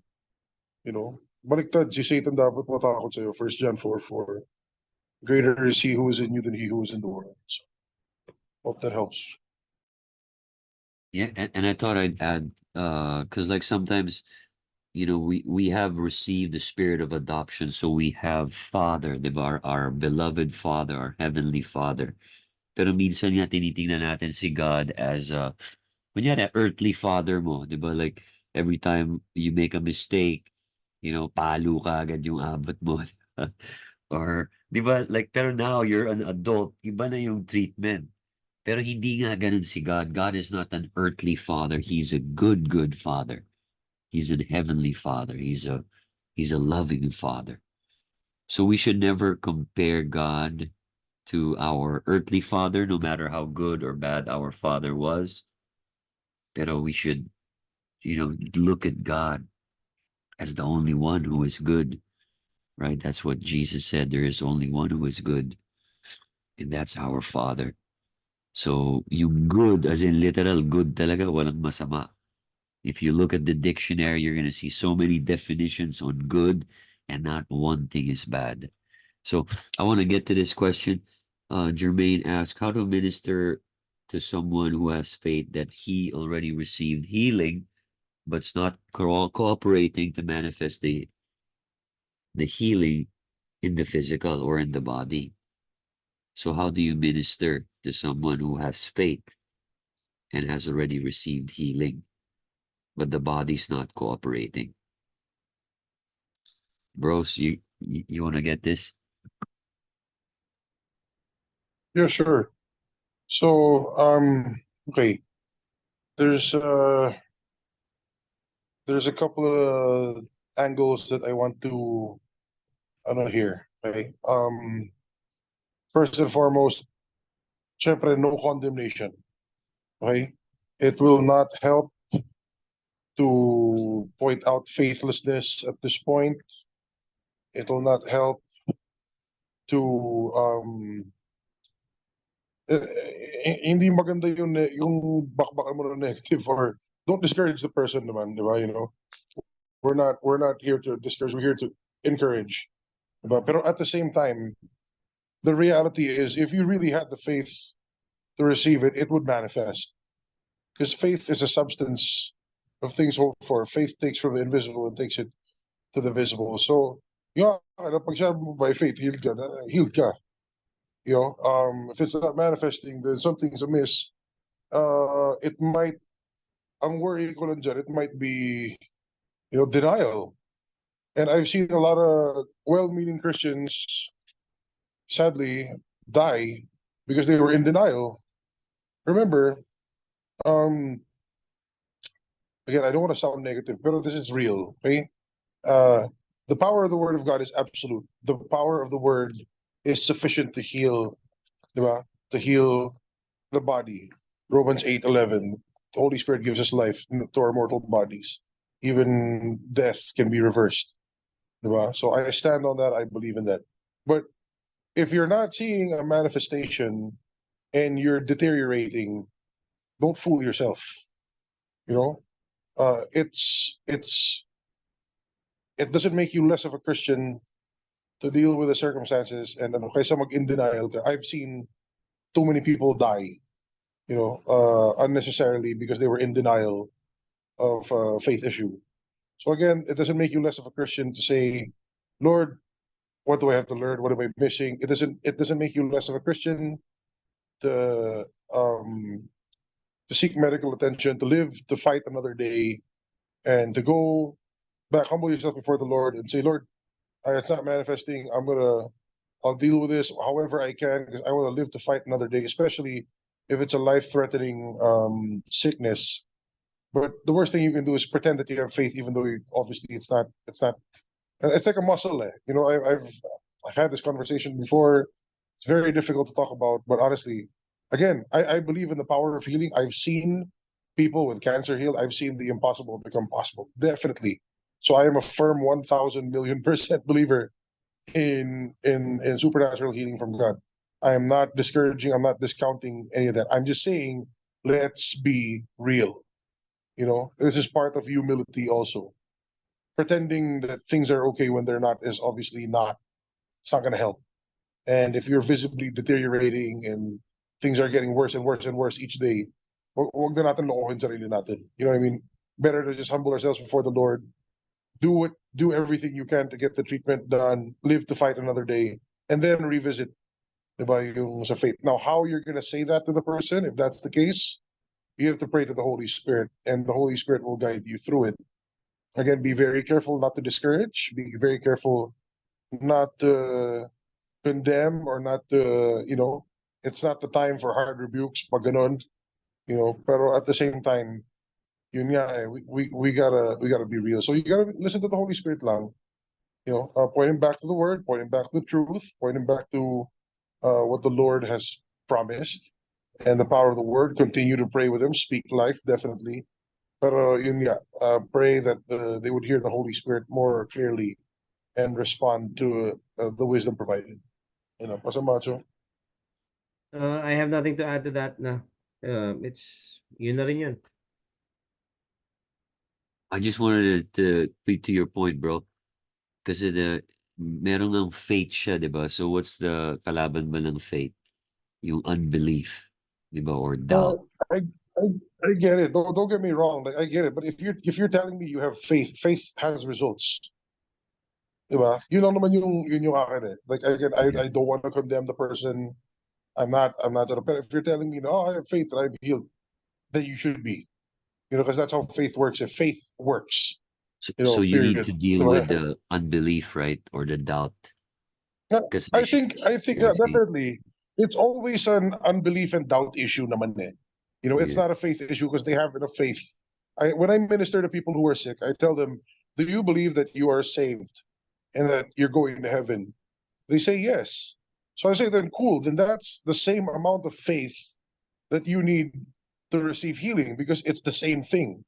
Baliktad, si Satan dapat matakot sa'yo. 1 John 4:4. Greater is he who is in you than he who is in the world. So, hope that helps. Yeah, and I thought I'd add, because like sometimes, we have received the spirit of adoption, so we have Father, di ba? Our beloved Father, our Heavenly Father. Pero minsan nga tinitingnan natin si God as kunyari, earthly father mo, di ba? Like, every time you make a mistake, palo ka agad yung abot mo. Or, di ba, like, pero now you're an adult, iba na yung treatment. Pero hindi nga ganun si God. God is not an earthly father. He's a good, good father. He's a heavenly father. He's a loving father. So we should never compare God to our earthly father, no matter how good or bad our father was. Pero we should, look at God as the only one who is good, right? That's what Jesus said. There is only one who is good, and that's our Father. So, yung good, as in literal good talaga, walang masama. If you look at the dictionary, you're going to see so many definitions on good, and not one thing is bad. So, I want to get to this question. Jermaine asked, how to minister to someone who has faith that he already received healing, but's not cooperating to manifest the healing in the physical or in the body. So how do you minister to someone who has faith and has already received healing, but the body's not cooperating? Bros, You want to get this? Yeah, sure. So, okay. There's a couple of angles that I want to hear. Okay. First and foremost, syempre no condemnation. Okay? It will not help to point out faithlessness at this point. It will not help to hindi maganda yung bakbakan mo na negative, or don't discourage the person naman, di ba? You know, we're not here to discourage, we're here to encourage. Diba? Pero at the same time, the reality is if you really had the faith to receive it, it would manifest. Because faith is a substance of things hoped for. Faith takes from the invisible and takes it to the visible. So, yung pag sabi mo by faith, healed ka, healed ka. You know, if it's not manifesting, then something's amiss. It might, ang worry ko lang dyan, it might be, denial. And I've seen a lot of well-meaning Christians, sadly, die because they were in denial. Remember, um, again, I don't want to sound negative, but this is real, okay? The power of the word of God is absolute. The power of the word is sufficient to heal, diba? To heal the body. Romans 8:11. The Holy Spirit gives us life to our mortal bodies. Even death can be reversed. Diba? So I stand on that. I believe in that. But if you're not seeing a manifestation and you're deteriorating, don't fool yourself. You know, it doesn't make you less of a Christian to deal with the circumstances and kaysa mag-in denial ka. I've seen too many people die, unnecessarily because they were in denial of a faith issue. So again, it doesn't make you less of a Christian to say, Lord, what do I have to learn? What am I missing? It doesn't make you less of a Christian to seek medical attention, to live, to fight another day, and to go back, humble yourself before the Lord and say, Lord, it's not manifesting. I'll deal with this however I can because I want to live to fight another day, especially if it's a life-threatening sickness. But the worst thing you can do is pretend that you have faith, even though obviously it's not. It's not. It's like a muscle. You know, I've had this conversation before. It's very difficult to talk about, but honestly, again, I believe in the power of healing. I've seen people with cancer heal. I've seen the impossible become possible. Definitely. So I am a firm 1,000,000,000% believer in supernatural healing from God. I am not discouraging, I'm not discounting any of that. I'm just saying let's be real. This is part of humility also. Pretending that things are okay when they're not is obviously not. It's not going to help. And if you're visibly deteriorating and things are getting worse and worse and worse each day, wag na natin lokohin sarili natin. You know what I mean? Better to just humble ourselves before the Lord. Do everything you can to get the treatment done, live to fight another day, and then revisit, diba, yung sa faith. Now, how you're gonna say that to the person, if that's the case, you have to pray to the Holy Spirit, and the Holy Spirit will guide you through it. Again, be very careful not to discourage. Be very careful not to condemn or not to, it's not the time for hard rebukes, pag ganon, pero at the same time, yun nga we gotta be real. So you gotta listen to the Holy Spirit lang. Point him back to the word, point him back to the truth, point him back to what the Lord has promised and the power of the word. Continue to pray with him, speak life, definitely. Pero yun nga, pray that they would hear the Holy Spirit more clearly and respond to the wisdom provided. Pasamacho. I have nothing to add to that na. It's yun na rin yun. I just wanted to speak to your point, bro. Kasi meron ng faith siya, di ba? So what's the kalaban ba ng faith? Yung unbelief, di ba? Or doubt. I get it. Don't get me wrong. Like I get it. But if you're telling me you have faith, faith has results. Diba? Yun lang naman yun yung akin eh. Like again, I don't want to condemn the person. I'm not but if you're telling me, no, I have faith that I'm healed, then you should be. Because that's how faith works. If faith works, So you need period. to deal with the unbelief, right? Or the doubt. Yeah, Because I think yeah, see. definitely. It's always an unbelief and doubt issue naman eh. It's Yeah. not a faith issue because they have enough faith. When I minister to people who are sick, I tell them, "Do you believe that you are saved and that you're going to heaven?" They say yes. So I say, then cool. Then that's the same amount of faith that you need to receive healing because it's the same thing.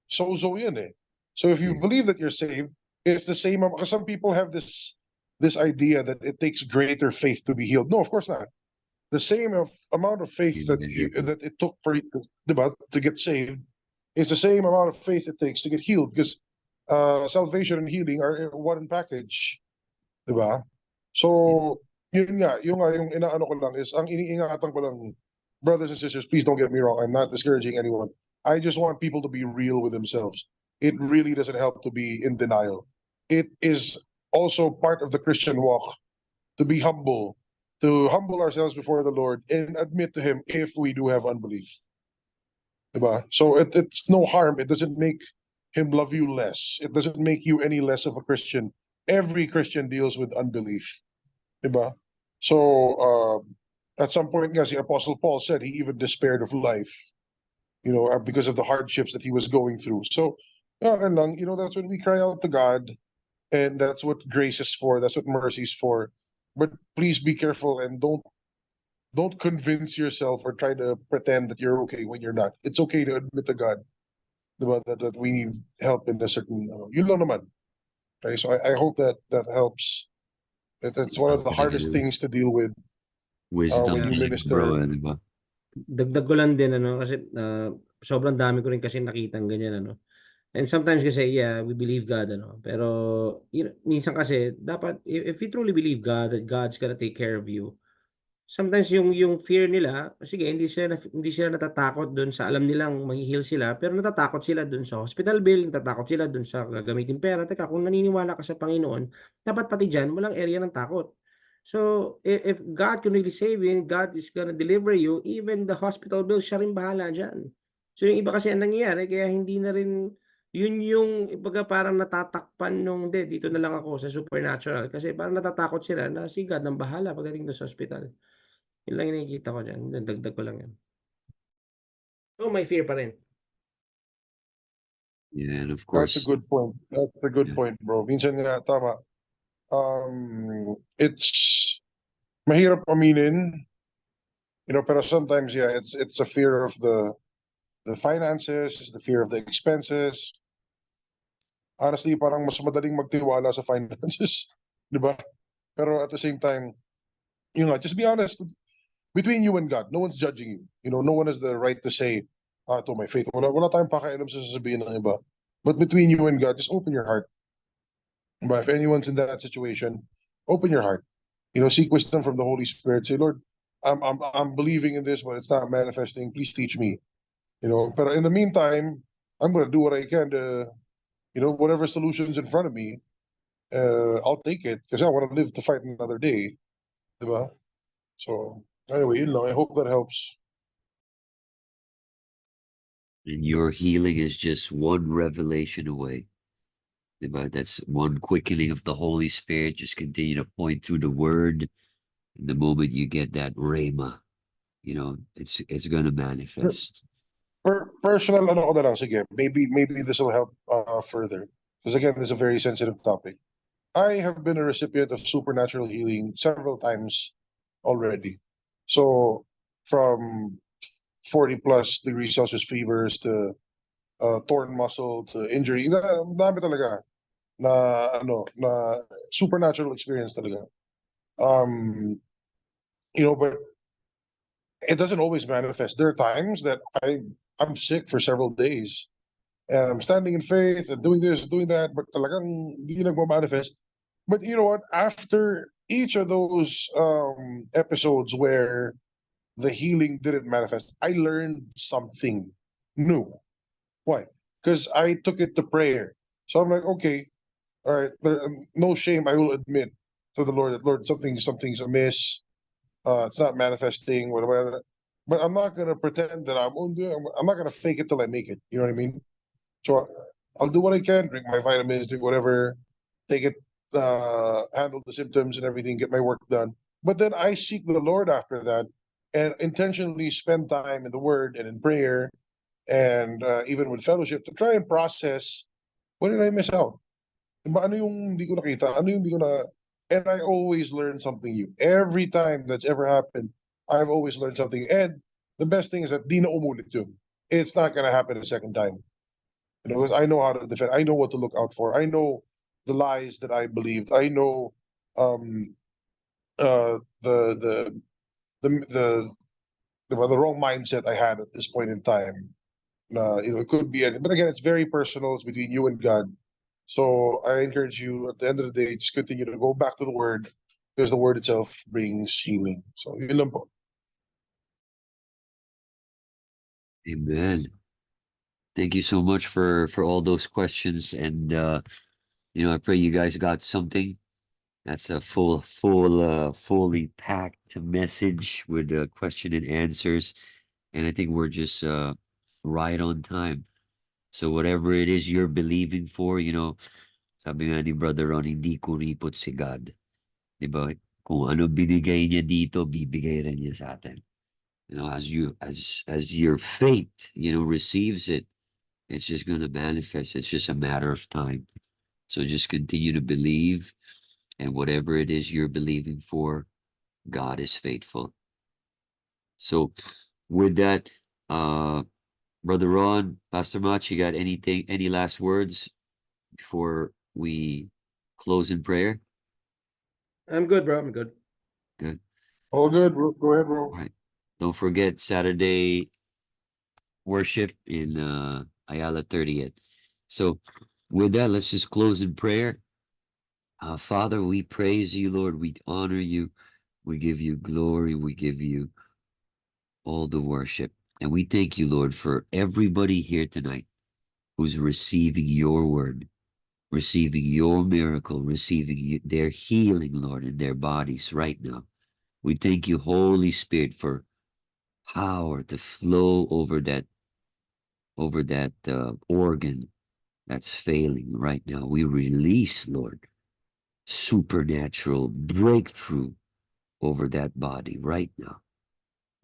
So yun eh. So if you Yeah. believe that you're saved, it's the same. Because some people have this idea that it takes greater faith to be healed. No, of course not. The same amount of faith that Immeasurable. that it took for you to get saved is the same amount of faith it takes to get healed because salvation and healing are one package, diba? So yun nga, yung inaano ko lang is ang iniingatan ko lang, brothers and sisters, please don't get me wrong. I'm not discouraging anyone. I just want people to be real with themselves. It really doesn't help to be in denial. It is also part of the Christian walk to be humble, to humble ourselves before the Lord and admit to Him if we do have unbelief. Diba? So it's no harm. It doesn't make Him love you less. It doesn't make you any less of a Christian. Every Christian deals with unbelief. Diba? So at some point, nga, si Apostle Paul said he even despaired of life, because of the hardships that he was going through. So, and lang, that's when we cry out to God, and that's what grace is for. That's what mercy is for. But please be careful and don't convince yourself or try to pretend that you're okay when you're not. It's okay to admit to God, diba, that we need help in a certain, yun lang naman. Okay, so I hope that helps. It's one of the hardest things to deal with Wisdom when you talaga, bro, minister. di ba? Dagdag ko lang din kasi sobrang dami ko rin kasi nakitang ganyan And sometimes kasi yeah, we believe God pero minsan kasi dapat if you truly believe God that God's gonna take care of you. Sometimes yung fear nila, sige hindi sila natatakot dun sa alam nilang mahi-heal sila, pero natatakot sila dun sa hospital bill, natatakot sila dun sa gagamitin pera. Teka, kung naniniwala ka sa Panginoon, dapat pati diyan walang area ng takot. So, if God can really save you, God is gonna deliver you, even the hospital bill, siya rin bahala diyan. So, yung iba kasi ang nangyayari kaya hindi na rin yun yung ibaga parang natatakpan nung, dito na lang ako sa supernatural." Kasi parang natatakot sila na si God ang bahala pagdating dun sa hospital. Yun lang yung nakikita ko diyan, dagdag ko lang yun. So, may fear pa rin. Yeah, and of That's a course, good point. That's a good yeah. point, bro. Minsan nga, tama. It's mahirap aminin, pero sometimes, yeah, it's a fear of the finances, the fear of the expenses. Honestly, parang mas madaling magtiwala sa finances, di ba? Pero at the same time, just be honest between you and God. No one's judging you. No one has the right to say, to my faith. Wala tayong pakialam sa sasabihin ng iba. But between you and God, just open your heart. But if anyone's in that situation, open your heart. Seek wisdom from the Holy Spirit. Say, Lord, I'm believing in this, but it's not manifesting. Please teach me. But in the meantime, I'm gonna do what I can to, whatever solution's in front of me, I'll take it because I want to live to fight another day. Diba? So anyway, I hope that helps. And your healing is just one revelation away. Diba? That's one quickening of the Holy Spirit. Just continue to point through the word. And the moment you get that rhema, it's gonna manifest. Personal, ano ko na lang, sige, maybe this will help further. Because again, this is a very sensitive topic. I have been a recipient of supernatural healing several times already. So from 40 plus degrees Celsius fevers to torn muscle to injury, dami talaga na supernatural experience talaga. But it doesn't always manifest. There are times that I'm sick for several days and I'm standing in faith and doing this, doing that, but talagang hindi nagma-manifest. But you know what? After each of those episodes where the healing didn't manifest, I learned something new. Why? Because I took it to prayer. So I'm like, okay, all right, no shame. I will admit to the Lord that, Lord, something's amiss. It's not manifesting, whatever. But I'm not gonna pretend that I'm not gonna fake it till I make it. You know what I mean? So I'll do what I can, drink my vitamins, drink whatever, take it, handle the symptoms and everything, get my work done. But then I seek the Lord after that and intentionally spend time in the Word and in prayer and even with fellowship to try and process what did I miss out? Diba, ano yung hindi ko nakita? Ano yung hindi ko na... And I always learn something new. Every time that's ever happened, I've always learned something. And the best thing is that di na umulit yun. It's not gonna happen a second time. You know, because I know how to defend. I know what to look out for. I know the lies that I believed. I know um the the the the wrong mindset I had at this point in time. You know, it could be, but again, it's very personal. It's between you and God. So I encourage you at the end of the day, just continue to go back to the Word because the Word itself brings healing. So yun lang po. Amen. Thank you so much for all those questions, and you know, I pray you guys got something. That's a fully packed message with question and answers, and I think we're just right on time. So whatever it is you're believing for, you know, sabi nga ni Brother Ron, hindi kuripot si God. Diba? Kung ano binigay niya dito, bibigay rin niya sa atin. You know, as your faith, you know, receives it, it's just going to manifest. It's just a matter of time. So just continue to believe, and whatever it is you're believing for, God is faithful. So with that, Brother Ron, Pastor Mach, you got anything, any last words before we close in prayer? I'm good, bro. I'm good. Good. All good, bro. Go ahead, All bro. right. Don't forget Saturday worship in Ayala 30th. So with that, let's just close in prayer. Father, we praise you, Lord. We honor you. We give you glory. We give you all the worship. And we thank you, Lord, for everybody here tonight who's receiving your word, receiving your miracle, receiving their healing, Lord, in their bodies right now. We thank you, Holy Spirit, for power to flow over that organ that's failing right now. We release, Lord, supernatural breakthrough over that body right now.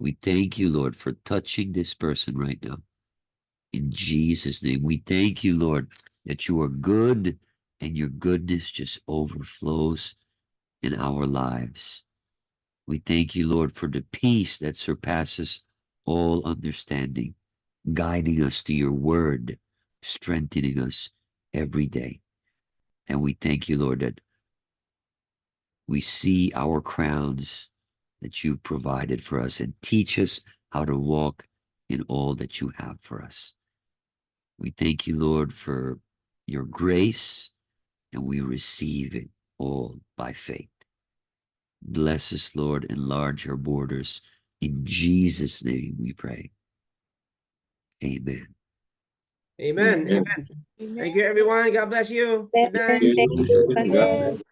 We thank you, Lord, for touching this person right now. In Jesus' name, we thank you, Lord, that you are good and your goodness just overflows in our lives. We thank you, Lord, for the peace that surpasses all understanding, guiding us to your word, strengthening us every day. And we thank you, Lord, that we see our crowns that you've provided for us, and teach us how to walk in all that you have for us. We thank you, Lord, for your grace, and we receive it all by faith. Bless us, Lord, enlarge our borders. In Jesus' name we pray. Amen. Amen. Amen. Thank you, everyone. God bless you. Good night. Thank you. God bless.